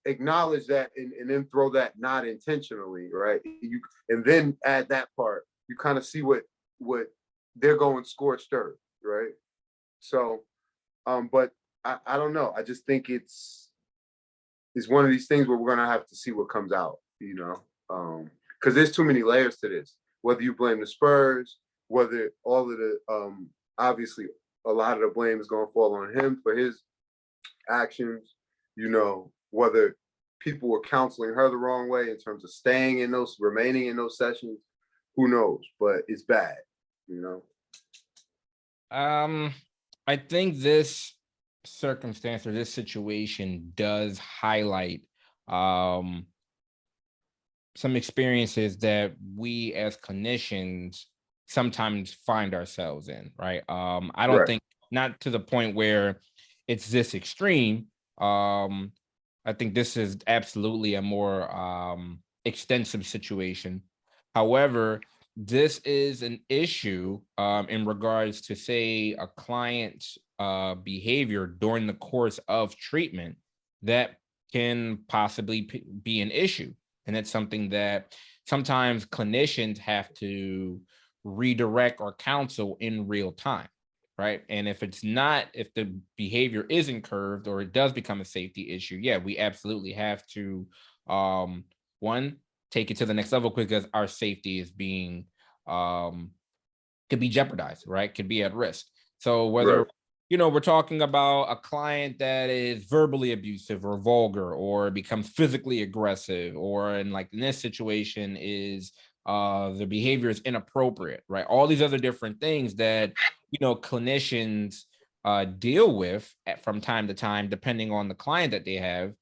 acknowledge that and then throw that not intentionally, right? And then add that part, you kind of see what they're going scorched earth, right? So, but I don't know. I just think it's one of these things where we're gonna have to see what comes out, you know. Because there's too many layers to this. Whether you blame the Spurs, whether all of the obviously a lot of the blame is going to fall on him for his actions, you know, whether people were counseling her the wrong way in terms of remaining in those sessions, who knows? But it's bad, you know. I think this circumstance or this situation does highlight some experiences that we as clinicians sometimes find ourselves in, right? I don't think, not to the point where it's this extreme. I think this is absolutely a more extensive situation. However, this is an issue in regards to, say, a client's behavior during the course of treatment that can possibly be an issue. And it's something that sometimes clinicians have to redirect or counsel in real time, right? And if the behavior isn't curved or it does become a safety issue, yeah, we absolutely have to, one, take it to the next level because our safety is being could be jeopardized, right? Could be at risk. So whether Right. we're talking about a client that is verbally abusive or vulgar or becomes physically aggressive, or in this situation is the behavior is inappropriate, right? All these other different things that clinicians deal with from time to time, depending on the client that they have,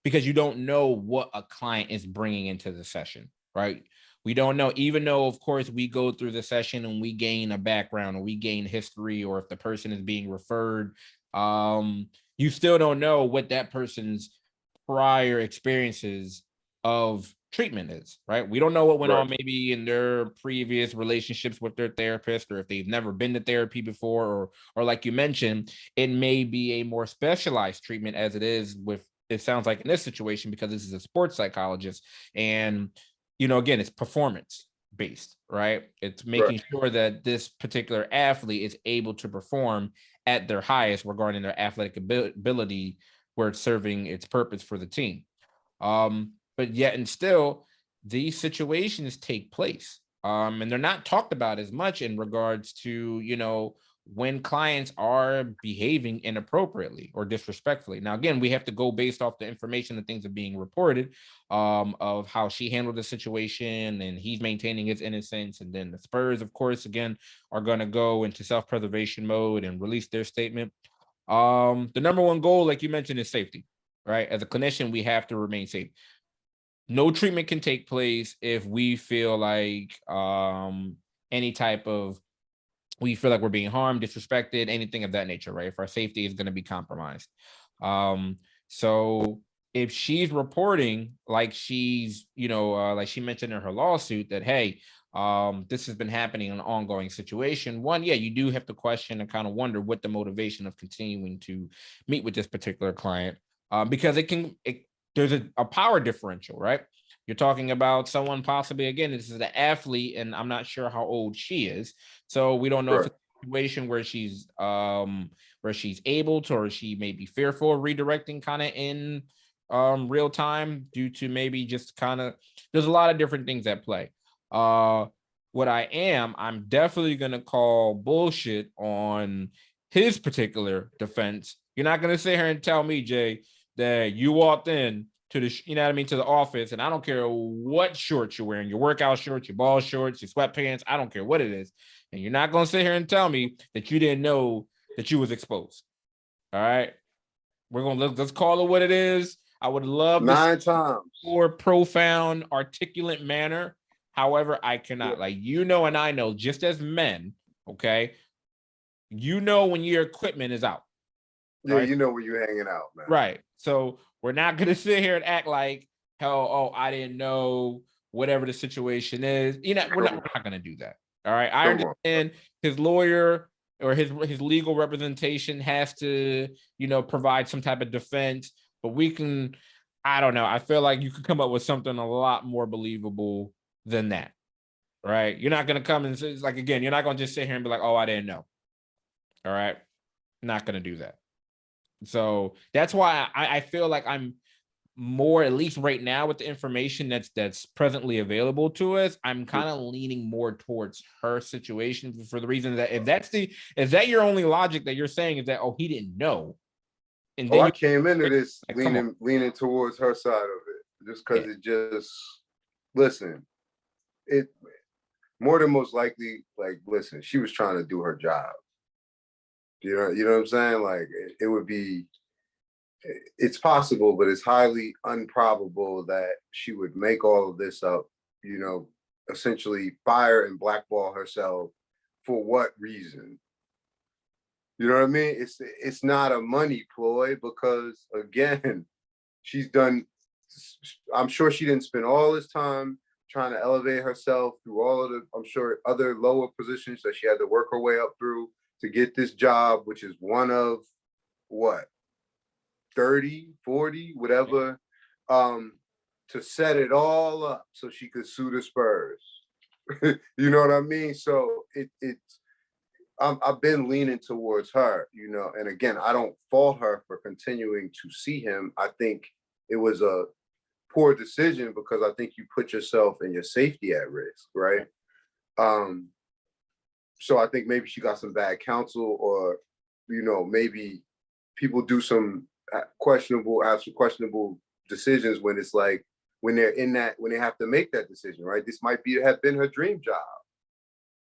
because you don't know what a client is bringing into the session, right? We don't know, even though, of course, we go through the session and we gain a background or we gain history, or if the person is being referred, you still don't know what that person's prior experiences of treatment is, right? We don't know what went Right. on maybe in their previous relationships with their therapist, or if they've never been to therapy before, or like you mentioned, it may be a more specialized treatment, as it is with, it sounds like in this situation, because this is a sports psychologist. And again, it's performance based, right? It's Right. making sure that this particular athlete is able to perform at their highest regarding their athletic ability, where it's serving its purpose for the team. But yet and still, these situations take place. And they're not talked about as much in regards to, when clients are behaving inappropriately or disrespectfully. Now, again, we have to go based off the information that things are being reported, of how she handled the situation, and he's maintaining his innocence. And then the Spurs, of course, again, are going to go into self-preservation mode and release their statement. The number one goal, like you mentioned, is safety, right? As a clinician, we have to remain safe. No treatment can take place if we feel like any type of we feel like we're being harmed, disrespected, anything of that nature, right? If our safety is going to be compromised. So if she's reporting, like she's, like she mentioned in her lawsuit, that, hey, this has been happening in an ongoing situation. One, yeah, you do have to question and kind of wonder what the motivation of continuing to meet with this particular client, because there's a power differential, right? You're talking about someone possibly, again, this is an athlete, and I'm not sure how old she is. So we don't know if Right. it's a situation where she's able to, or she may be fearful of redirecting kind of in real time, due to maybe just kind of, there's a lot of different things at play. What I'm definitely gonna call bullshit on his particular defense. You're not gonna sit here and tell me, Jay, that you walked in to the, to the office, and I don't care what shorts you're wearing, your workout shorts, your ball shorts, your sweatpants, I don't care what it is. And you're not going to sit here and tell me that you didn't know that you was exposed. All right. We're going to let's call it what it is. I would love to 9 times. more profound, articulate manner. However, I cannot. Yeah. And I know, just as men, okay, when your equipment is out. Yeah, Right. you know where you're hanging out, man. Right. So we're not going to sit here and act like, hell, oh, I didn't know, whatever the situation is. We're not going to do that. All right. I understand his lawyer or his legal representation has to, provide some type of defense, but I don't know. I feel like you could come up with something a lot more believable than that. Right. You're not going to come and say, again, you're not going to just sit here and be like, oh, I didn't know. All right. Not going to do that. So that's why I feel like I'm more, at least right now, with the information that's presently available to us, I'm kind of leaning more towards her situation, for the reason that is that your only logic that you're saying, is that, oh, he didn't know. And then I came into this leaning towards her side of it, just because yeah. it just, listen, it more than most likely, listen, she was trying to do her job. You know what I'm saying? It would be, it's possible, but it's highly improbable that she would make all of this up, essentially fire and blackball herself. For what reason? You know what I mean? It's not a money ploy, because again, she's done, I'm sure she didn't spend all this time trying to elevate herself through all of the, I'm sure, other lower positions that she had to work her way up through to get this job, which is one of what, 30, 40, whatever, to set it all up so she could sue the Spurs. You know what I mean? So I've been leaning towards her, you know, and again, I don't fault her for continuing to see him. I think it was a poor decision because I think you put yourself and your safety at risk, right? So I think maybe she got some bad counsel, or, you know, maybe people do some questionable decisions when it's like, when they're in that, when they have to make that decision, right? This might have been her dream job.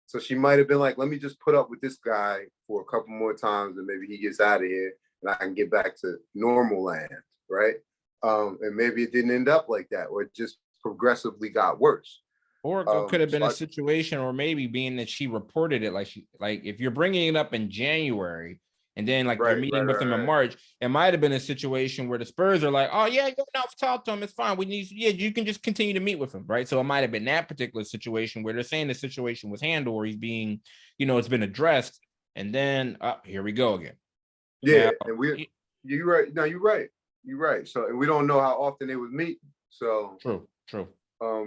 So she might have been like, let me just put up with this guy for a couple more times and maybe he gets out of here and I can get back to normal land, right? And maybe it didn't end up like that, or it just progressively got worse. Or it could have been a situation, or maybe being that she reported it, like if you're bringing it up in January and then like you're meeting with them in March, it might have been a situation where the Spurs are like, oh yeah, go now talk to him, it's fine. You can just continue to meet with him, right? So it might have been that particular situation where they're saying the situation was handled, or he's being, you know, it's been addressed, and then here we go again. Yeah, now, and you're right. No, you're right. You're right. So, and we don't know how often they would meet. So true.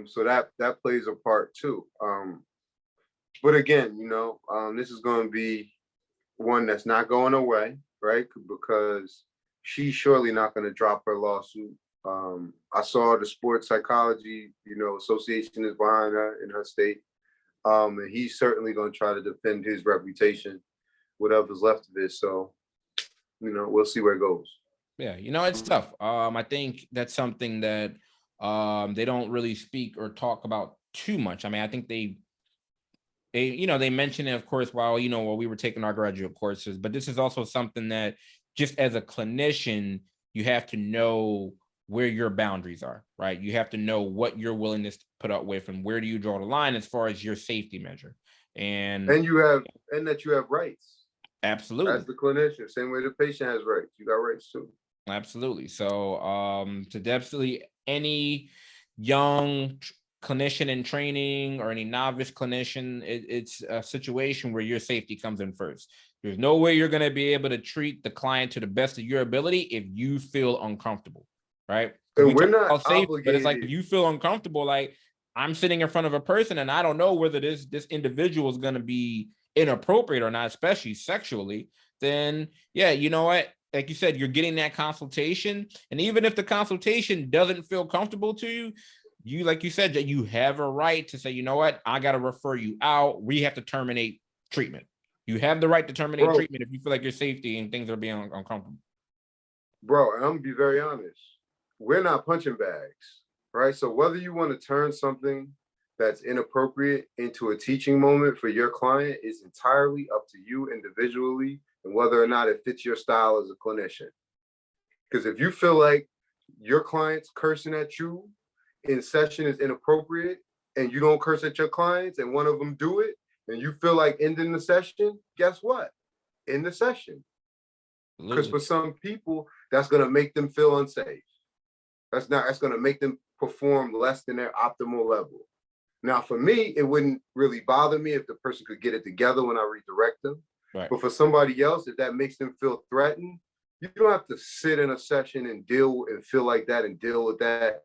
So that plays a part too. But again, you know, this is going to be one that's not going away, right? Because she's surely not going to drop her lawsuit. I saw the Sports Psychology, you know, Association is behind her in her state. And he's certainly going to try to defend his reputation, whatever's left of it. So, you know, we'll see where it goes. Yeah, you know, it's tough. I think that's something that they don't really speak or talk about too much. I mean, I think they you know, they mention it, of course, while we were taking our graduate courses, but this is also something that just as a clinician, you have to know where your boundaries are, right? You have to know what your willingness to put up with and where do you draw the line as far as your safety measure. And that you have rights. Absolutely. As the clinician, same way the patient has rights, you got rights too. Absolutely. So to definitely any young clinician in training or any novice clinician, it's a situation where your safety comes in first. There's no way you're going to be able to treat the client to the best of your ability if you feel uncomfortable, right? And we're not obligated. But it's like, if you feel uncomfortable, like I'm sitting in front of a person and I don't know whether this individual is going to be inappropriate or not, especially sexually, then yeah, you know what? Like you said, you're getting that consultation. And even if the consultation doesn't feel comfortable to you, like you said, that you have a right to say, you know what, I got to refer you out. We have to terminate treatment. You have the right to terminate treatment if you feel like your safety and things are being uncomfortable. Bro, and I'm going to be very honest. We're not punching bags, right? So whether you want to turn something that's inappropriate into a teaching moment for your client is entirely up to you individually, and whether or not it fits your style as a clinician. Because if you feel like your client's cursing at you in session is inappropriate and you don't curse at your clients and one of them do it and you feel like ending the session, guess what? End the session. Because for some people, that's going to make them feel unsafe. That's going to make them perform less than their optimal level. Now, for me, it wouldn't really bother me if the person could get it together when I redirect them. Right. But for somebody else, if that makes them feel threatened, you don't have to sit in a session and feel like that and deal with that.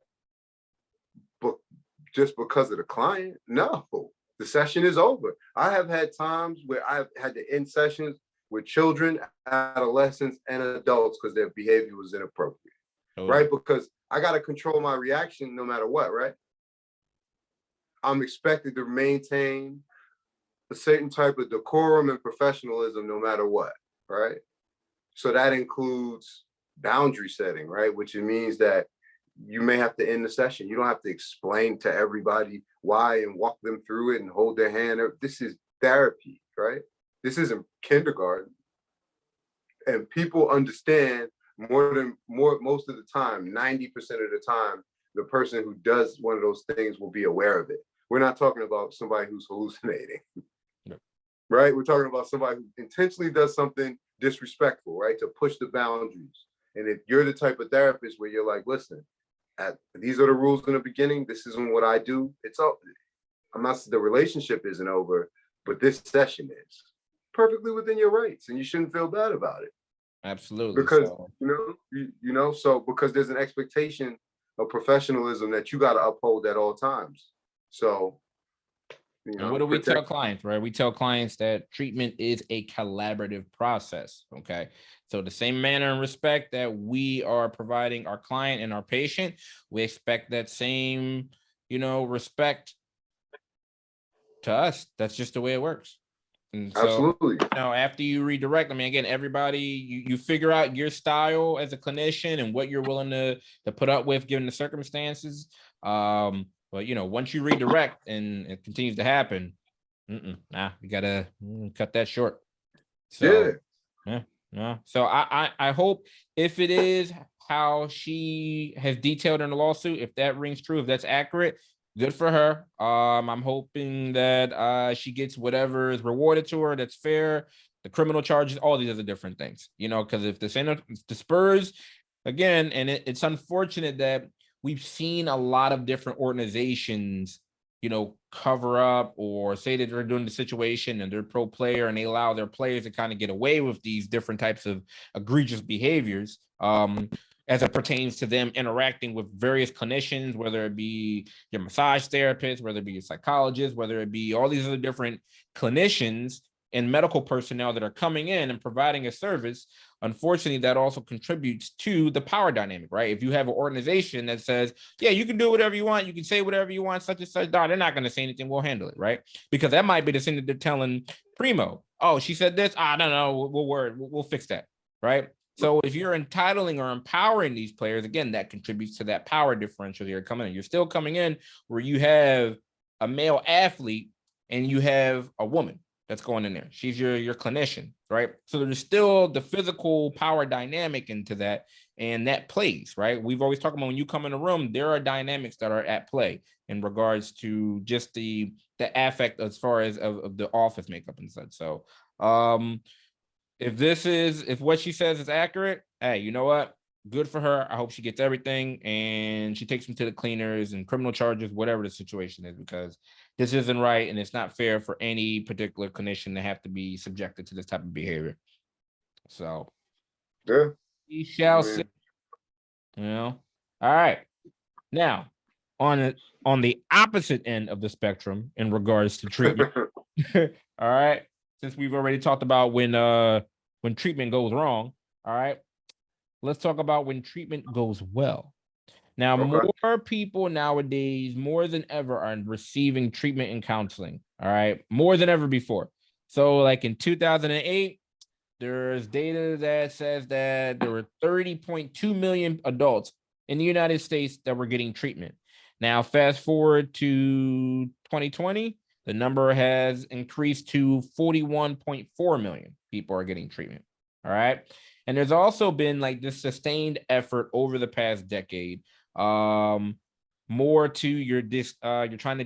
But just because of the client, no, the session is over. I have had times where I've had to end sessions with children, adolescents, and adults because their behavior was inappropriate, right? Because I got to control my reaction no matter what, right? I'm expected to maintain a certain type of decorum and professionalism no matter what, right? So that includes boundary setting, right? Which means that you may have to end the session. You don't have to explain to everybody why and walk them through it and hold their hand. This is therapy, right? This isn't kindergarten. And people understand most of the time, 90% of the time, the person who does one of those things will be aware of it. We're not talking about somebody who's hallucinating, right? We're talking about somebody who intentionally does something disrespectful, right? To push the boundaries. And if you're the type of therapist where you're like, listen, these are the rules in the beginning. This isn't what I do. It's all. I'm not. The relationship isn't over, but this session is perfectly within your rights, and you shouldn't feel bad about it. Absolutely. Because So so because there's an expectation of professionalism that you got to uphold at all times. So, and what do we tell clients, right? We tell clients that treatment is a collaborative process. Okay. So the same manner and respect that we are providing our client and our patient, we expect that same, respect to us. That's just the way it works. And so, absolutely. After you redirect, I mean, again, everybody, you figure out your style as a clinician and what you're willing to put up with given the circumstances. But once you redirect and it continues to happen, you gotta cut that short. So yeah. So I hope, if it is how she has detailed in the lawsuit, if that rings true, if that's accurate, good for her. I'm hoping that she gets whatever is rewarded to her that's fair. The criminal charges, all these other different things, because if the Spurs, again, and it's unfortunate that we've seen a lot of different organizations, cover up or say that they're doing the situation and they're pro player and they allow their players to kind of get away with these different types of egregious behaviors. As it pertains to them interacting with various clinicians, whether it be your massage therapist, whether it be your psychologist, whether it be all these other different clinicians and medical personnel that are coming in and providing a service. Unfortunately, that also contributes to the power dynamic, right? If you have an organization that says, yeah, you can do whatever you want, you can say whatever you want, such and such, they're not going to say anything, we'll handle it, right? Because that might be the thing that they're telling Primo. Oh, she said this, no, we'll fix that, right? So if you're entitling or empowering these players, again, that contributes to that power differential you're coming in. You're still coming in where you have a male athlete and you have a woman that's going in there. She's your clinician, right? So there's still the physical power dynamic into that, and that plays, right? We've always talked about when you come in a room, there are dynamics that are at play in regards to just the affect as far as of the office makeup and such. So if what she says is accurate, hey, you know what? Good for her. I hope she gets everything and she takes them to the cleaners and criminal charges, whatever the situation is, because this isn't right and it's not fair for any particular clinician to have to be subjected to this type of behavior. So yeah, we shall see. All right. Now, on the opposite end of the spectrum in regards to treatment. All right. Since we've already talked about when treatment goes wrong, all right, let's talk about when treatment goes well. Now, more people nowadays, more than ever, are receiving treatment and counseling, all right, more than ever before. So like in 2008, there's data that says that there were 30.2 million adults in the United States that were getting treatment. Now, fast forward to 2020, the number has increased to 41.4 million people are getting treatment. All right. And there's also been like this sustained effort over the past decade. More to you're trying to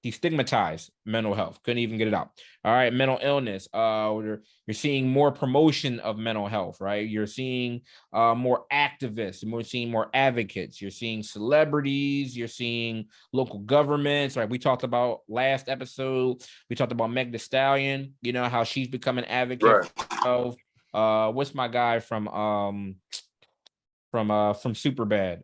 destigmatize mental health. Couldn't even get it out. All right. Mental illness. You're seeing more promotion of mental health, right? You're seeing more activists, you're seeing more advocates, you're seeing celebrities, you're seeing local governments, right? We talked about last episode, we talked about Meg Thee Stallion, how she's become an advocate of what's my guy from Superbad.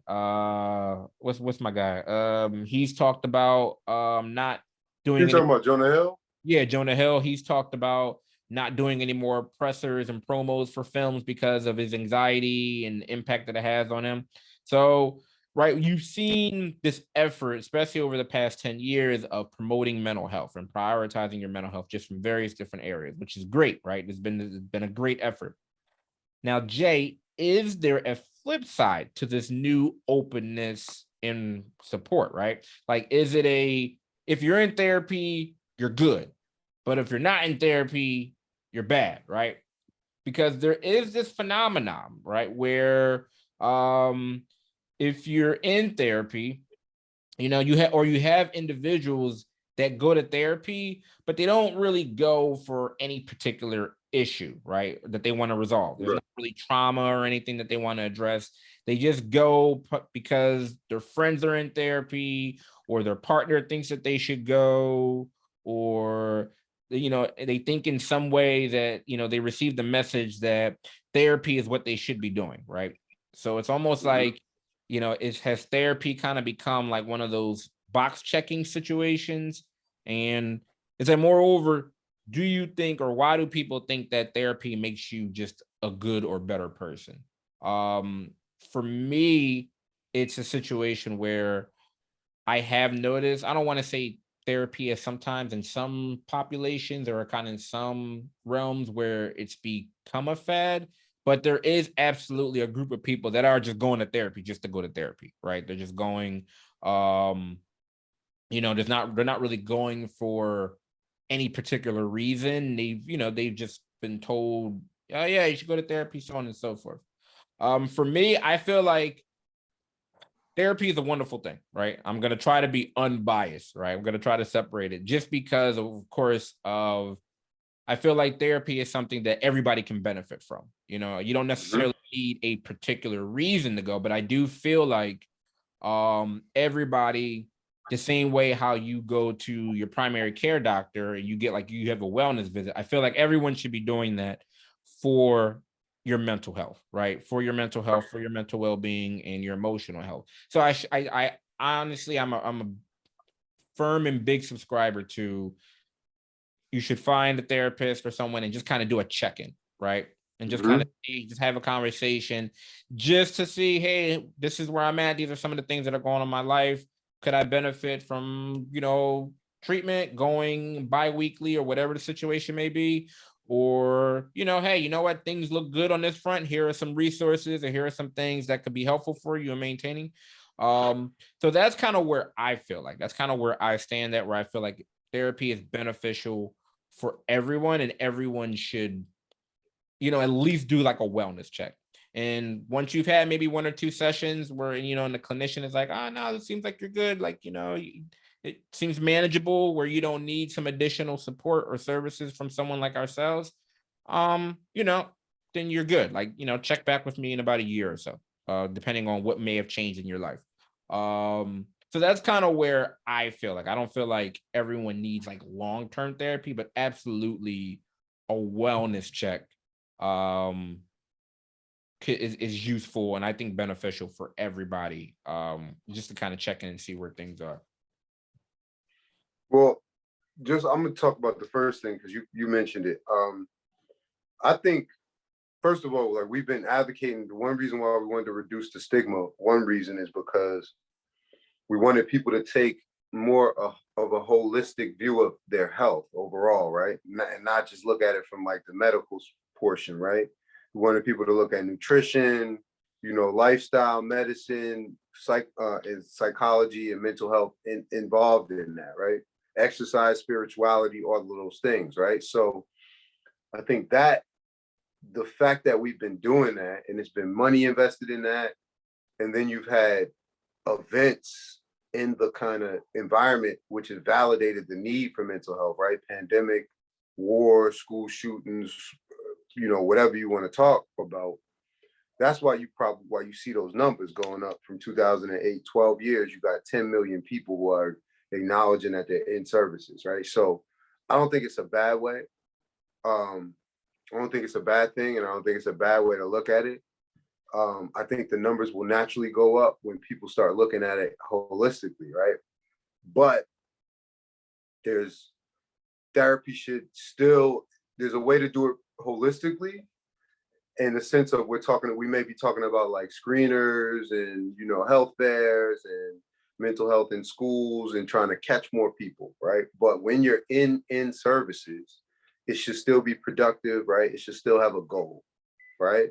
What's my guy? He's talked about not doing. You're talking about Jonah Hill? Yeah, Jonah Hill. He's talked about not doing any more pressers and promos for films because of his anxiety and the impact that it has on him. So, right, you've seen this effort, especially over the past 10 years, of promoting mental health and prioritizing your mental health just from various different areas, which is great, right? It's been a great effort. Now, Jay, is there a flip side to this new openness and support, right? Like, is it if you're in therapy, you're good, but if you're not in therapy, you're bad, right? Because there is this phenomenon, right, where if you're in therapy, you have individuals that go to therapy, but they don't really go for any particular issue, right, that they want to resolve. There's Right. not really trauma or anything that they want to address. They just go because their friends are in therapy, or their partner thinks that they should go, or they think in some way that they receive the message that therapy is what they should be doing, right? So it's almost Mhm. like it has therapy kind of become like one of those box checking situations. And it's like, moreover, do you think, or why do people think that therapy makes you just a good or better person? um for me, it's a situation where I have noticed, I don't want to say therapy is sometimes in some populations or kind of in some realms where it's become a fad, but there is absolutely a group of people that are just going to therapy just to go to therapy, right? They're just going, um, they're not really going for any particular reason. They've just been told, oh yeah, you should go to therapy, so on and so forth. For me, I feel like therapy is a wonderful thing, right? I'm going to try to be unbiased, right? I'm going to try to separate it just because, of course, I feel like therapy is something that everybody can benefit from. You don't Mhm. necessarily need a particular reason to go, but I do feel like everybody, the same way how you go to your primary care doctor and you have a wellness visit, I feel like everyone should be doing that for your mental health, right? For your mental health, for your mental well-being and your emotional health. So I honestly, I'm a firm and big subscriber to, you should find a therapist or someone and just kind of do a check-in, right? And just kind of Mhm. just have a conversation just to see, hey, this is where I'm at. These are some of the things that are going on in my life. Could I benefit from, treatment going bi-weekly or whatever the situation may be? Or, hey, you know what? Things look good on this front. Here are some resources, and here are some things that could be helpful for you in maintaining. So that's kind of where I feel like that's kind of where I stand at, where I feel like therapy is beneficial for everyone, and everyone should, at least do like a wellness check. And once you've had maybe one or two sessions where, and the clinician is like, oh no, it seems like you're good, like, it seems manageable, where you don't need some additional support or services from someone like ourselves, um, you know, then you're good. Like, check back with me in about a year or so, depending on what may have changed in your life. So that's kind of where I feel like I don't feel like everyone needs like long-term therapy, but absolutely a wellness check um is useful, and I think beneficial for everybody, just to kind of check in and see where things are. Well, just I'm gonna talk about the first thing because you mentioned it. I think first of all, like we've been advocating. The one reason why we wanted to reduce the stigma, one reason is because we wanted people to take more of a holistic view of their health overall, right? And not just look at it from like the medical portion, right? We wanted people to look at nutrition, lifestyle, medicine, and psychology and mental health involved in that, right? Exercise, spirituality, all of those things, right? So I think that the fact that we've been doing that and it's been money invested in that, and then you've had events in the kind of environment which has validated the need for mental health, right? Pandemic, war, school shootings, whatever you want to talk about. That's why you see those numbers going up from 2008, 12 years, you got 10 million people who are acknowledging that they're in services, right? So I don't think it's a bad way. Um, I don't think it's a bad thing, and I don't think it's a bad way to look at it. I think the numbers will naturally go up when people start looking at it holistically, right? But there's therapy should still, there's a way to do it holistically in the sense of we may be talking about like screeners and, health fairs and mental health in schools and trying to catch more people, right? But when you're in services, it should still be productive, right? It should still have a goal, right?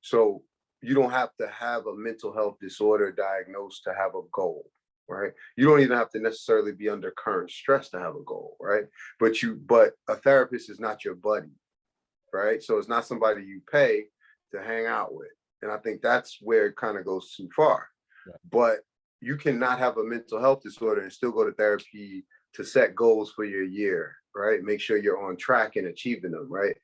So you don't have to have a mental health disorder diagnosed to have a goal, right? You don't even have to necessarily be under current stress to have a goal, right? But a therapist is not your buddy, right? So it's not somebody you pay to hang out with. And I think that's where it kind of goes too far. Yeah. But you cannot have a mental health disorder and still go to therapy to set goals for your year, right? Make sure you're on track and achieving them, right?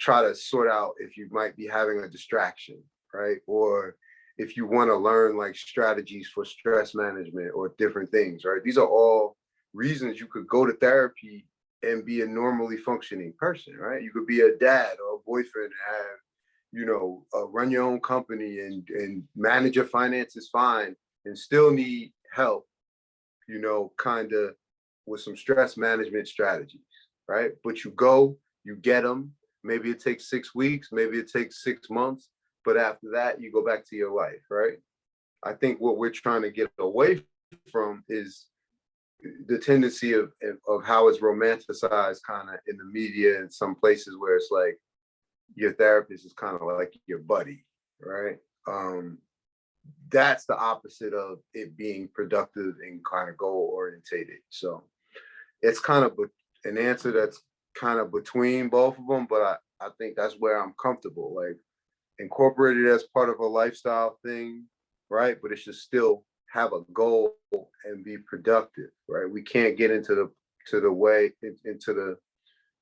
try to sort out if you might be having a distraction, right? Or if you want to learn like strategies for stress management or different things, right? These are all reasons you could go to therapy and be a normally functioning person, right? You could be a dad or a boyfriend and have, run your own company and manage your finances fine and still need help, kind of with some stress management strategies, right? But you get them. Maybe it takes 6 weeks, maybe it takes 6 months, but after that, you go back to your life, right? I think what we're trying to get away from is the tendency of how it's romanticized kind of in the media and some places where it's like your therapist is kind of like your buddy, right? That's the opposite of it being productive and kind of goal orientated. So it's kind of an answer that's kind of between both of them, but I think that's where I'm comfortable. Like incorporate it as part of a lifestyle thing, right? But it should still have a goal and be productive, right? We can't get into the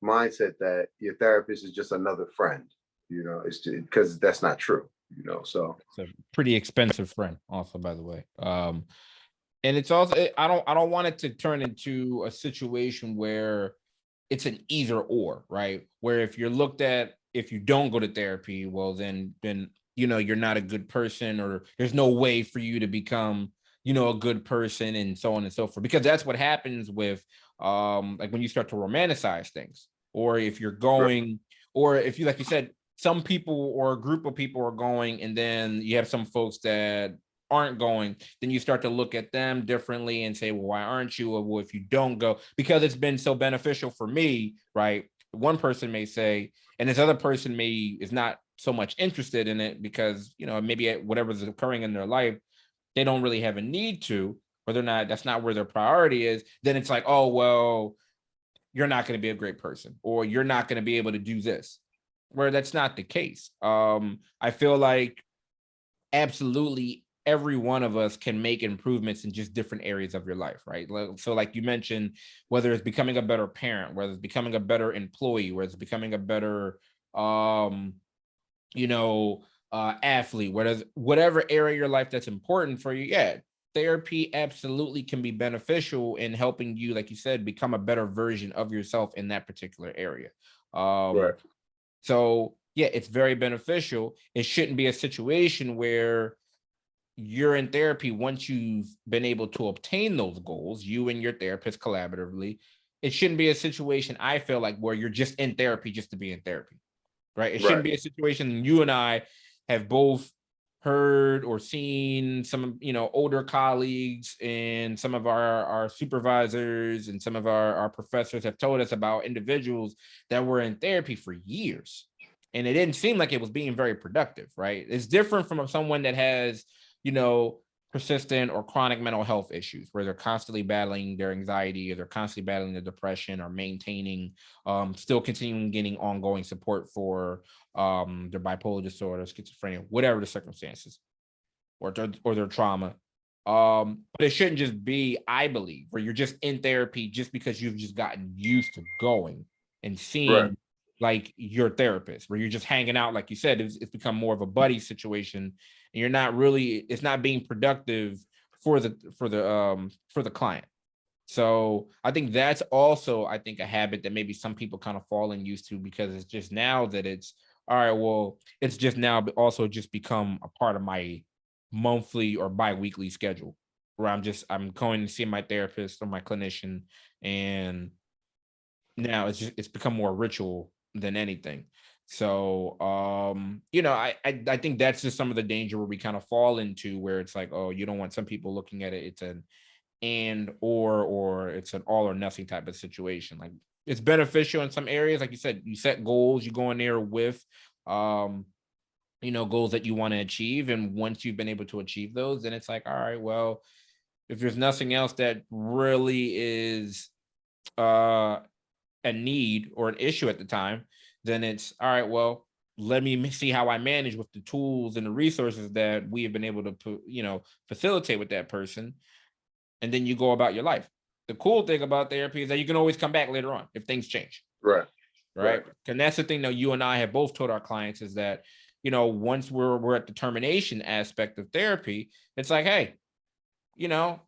mindset that your therapist is just another friend, it's because that's not true, so it's a pretty expensive friend also, by the way. And it's also, I don't want it to turn into a situation where it's an either or, right? Where if you don't go to therapy, well, then you're not a good person, or there's no way for you to become, a good person, and so on and so forth. Because that's what happens with like when you start to romanticize things, or if you're going, or if you, like you said, some people or a group of people are going, and then you have some folks that aren't going, then you start to look at them differently and say, well, why aren't you? Or, well, if you don't go, because it's been so beneficial for me, right? One person may say, and this other person is not so much interested in it because, maybe whatever's occurring in their life, they don't really have a need to, or that's not where their priority is. Then it's like, oh, well, you're not going to be a great person, or you're not going to be able to do this, where that's not the case. I feel like absolutely every one of us can make improvements in just different areas of your life, right? So like you mentioned, whether it's becoming a better parent, whether it's becoming a better employee, whether it's becoming a better athlete, whatever area of your life that's important for you, yeah, therapy absolutely can be beneficial in helping you, like you said, become a better version of yourself in that particular area. right. So yeah, it's very beneficial. It shouldn't be a situation where you're in therapy once you've been able to obtain those goals, you and your therapist collaboratively. It shouldn't be a situation, I feel like, where you're just in therapy just to be in therapy, right? It shouldn't be a situation you and I have both heard or seen some, older colleagues and some of our supervisors and some of our professors have told us about individuals that were in therapy for years. And it didn't seem like it was being very productive, right? It's different from someone that has, persistent or chronic mental health issues where they're constantly battling their anxiety, or they're constantly battling their depression, or maintaining, still continuing getting ongoing support for their bipolar disorder, schizophrenia, whatever the circumstances, or their trauma. But it shouldn't just be, I believe, where you're just in therapy just because you've just gotten used to going and seeing like your therapist, where you're just hanging out, like you said, it's become more of a buddy situation, and it's not being productive for the client. So I think that's also, I think, a habit that maybe some people kind of falling used to, because it's just now that it's all right, well, it's just now also just become a part of my monthly or bi-weekly schedule, where I'm going to see my therapist or my clinician, and now it's become more ritual than anything. So I think that's just some of the danger where we kind of fall into, where it's like, oh, you don't want some people looking at it, it's an and or it's an all or nothing type of situation. Like, it's beneficial in some areas, like you said, you set goals, you go in there with goals that you want to achieve, and once you've been able to achieve those, then it's like, all right, well, if there's nothing else that really is a need or an issue at the time, then it's all right, well, let me see how I manage with the tools and the resources that we have been able to facilitate with that person. And then you go about your life. The cool thing about therapy is that you can always come back later on if things change. Right. right? And that's the thing that you and I have both told our clients is that, you know, once we're at the termination aspect of therapy, it's like, hey, you know,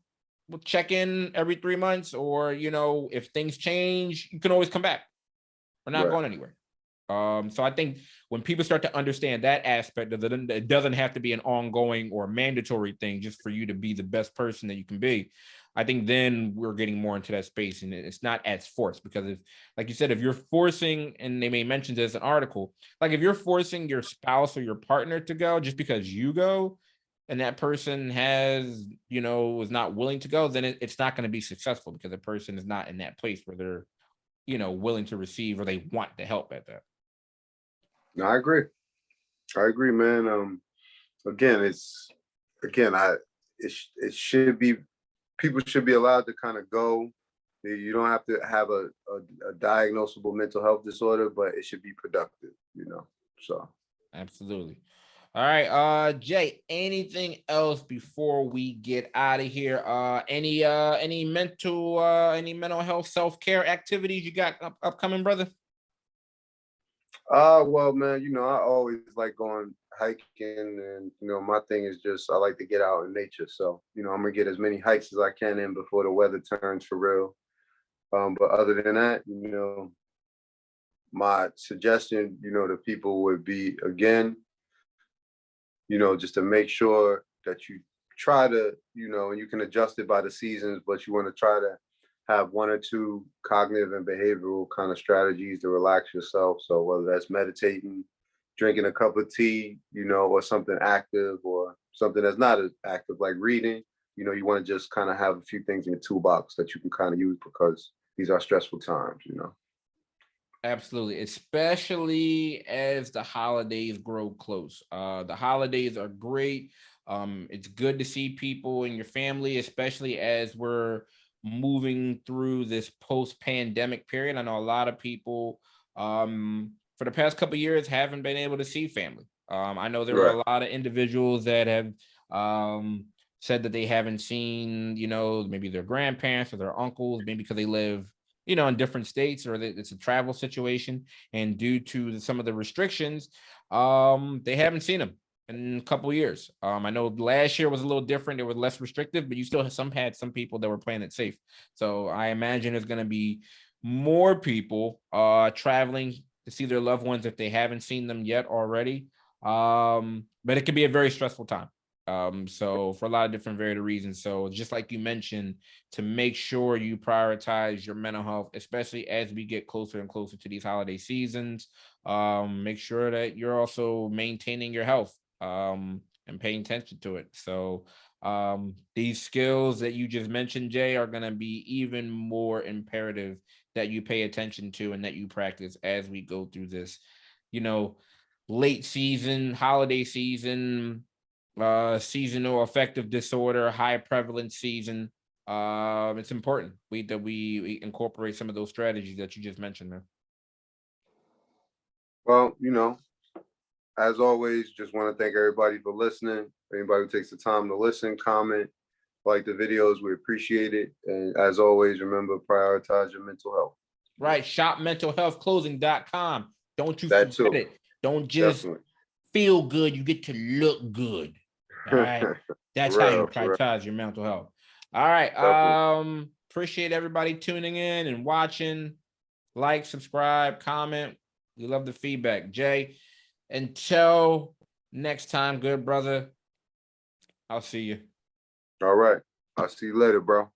we'll check in every 3 months, or, you know, if things change, you can always come back. We're not going anywhere. So I think when people start to understand that aspect of it doesn't have to be an ongoing or mandatory thing just for you to be the best person that you can be. I think then we're getting more into that space, and it's not as forced, because if, like you said, if you're forcing, and they may mention this in an article, like if you're forcing your spouse or your partner to go just because you go, and that person has, you know, is not willing to go, then it's not going to be successful, because the person is not in that place where they're, you know, willing to receive, or they want the help at that. No, I agree. I agree, man. Again, it should be, people should be allowed to kind of go. You don't have to have a diagnosable mental health disorder, but it should be productive, you know. So Absolutely. All right, Jay, anything else before we get out of here? Any mental health self-care activities you got upcoming, brother? well, man, you know, I always like going hiking, and you know, my thing is just I like to get out in nature. So, you know, I'm gonna get as many hikes as I can in before the weather turns for real. But other than that, you know, my suggestion, you know, to people would be, again, you know, just to make sure that you try to, you know, and you can adjust it by the seasons, but you want to try to have one or two cognitive and behavioral kind of strategies to relax yourself. So whether that's meditating, drinking a cup of tea, you know, or something active, or something that's not as active like reading, you know, you want to just kind of have a few things in your toolbox that you can kind of use, because these are stressful times, you know. Absolutely, especially as the holidays grow close. The holidays are great. It's good to see people in your family, especially as we're moving through this post-pandemic period. I know a lot of people for the past couple of years haven't been able to see family. I know there Right. are a lot of individuals that have said that they haven't seen, you know, maybe their grandparents or their uncles, maybe because they live, you know, in different states, or that it's a travel situation, and due to some of the restrictions, they haven't seen them in a couple of years. I know last year was a little different; they were less restrictive, but you still had some people that were playing it safe. So I imagine there's going to be more people traveling to see their loved ones if they haven't seen them yet already. But it can be a very stressful time. So for a lot of different varied reasons. So just like you mentioned, to make sure you prioritize your mental health, especially as we get closer and closer to these holiday seasons. Make sure that you're also maintaining your health and paying attention to it. So these skills that you just mentioned, Jay, are going to be even more imperative that you pay attention to and that you practice as we go through this, you know, late season, holiday season, seasonal affective disorder, high prevalence season. It's important we incorporate some of those strategies that you just mentioned, man. Well, you know, as always, just want to thank everybody for listening. Anybody who takes the time to listen, comment, like the videos, we appreciate it. And as always, remember, prioritize your mental health. Right. Shopmentalhealthclothing.com. Don't you That forget too, it. Don't just definitely. feel good. You get to look good. All right. That's how you For real, prioritize your mental health. All right. definitely. Appreciate everybody tuning in and watching. Like, subscribe, comment. We love the feedback. Jay, until next time, good brother. I'll see you. All right. I'll see you later, bro.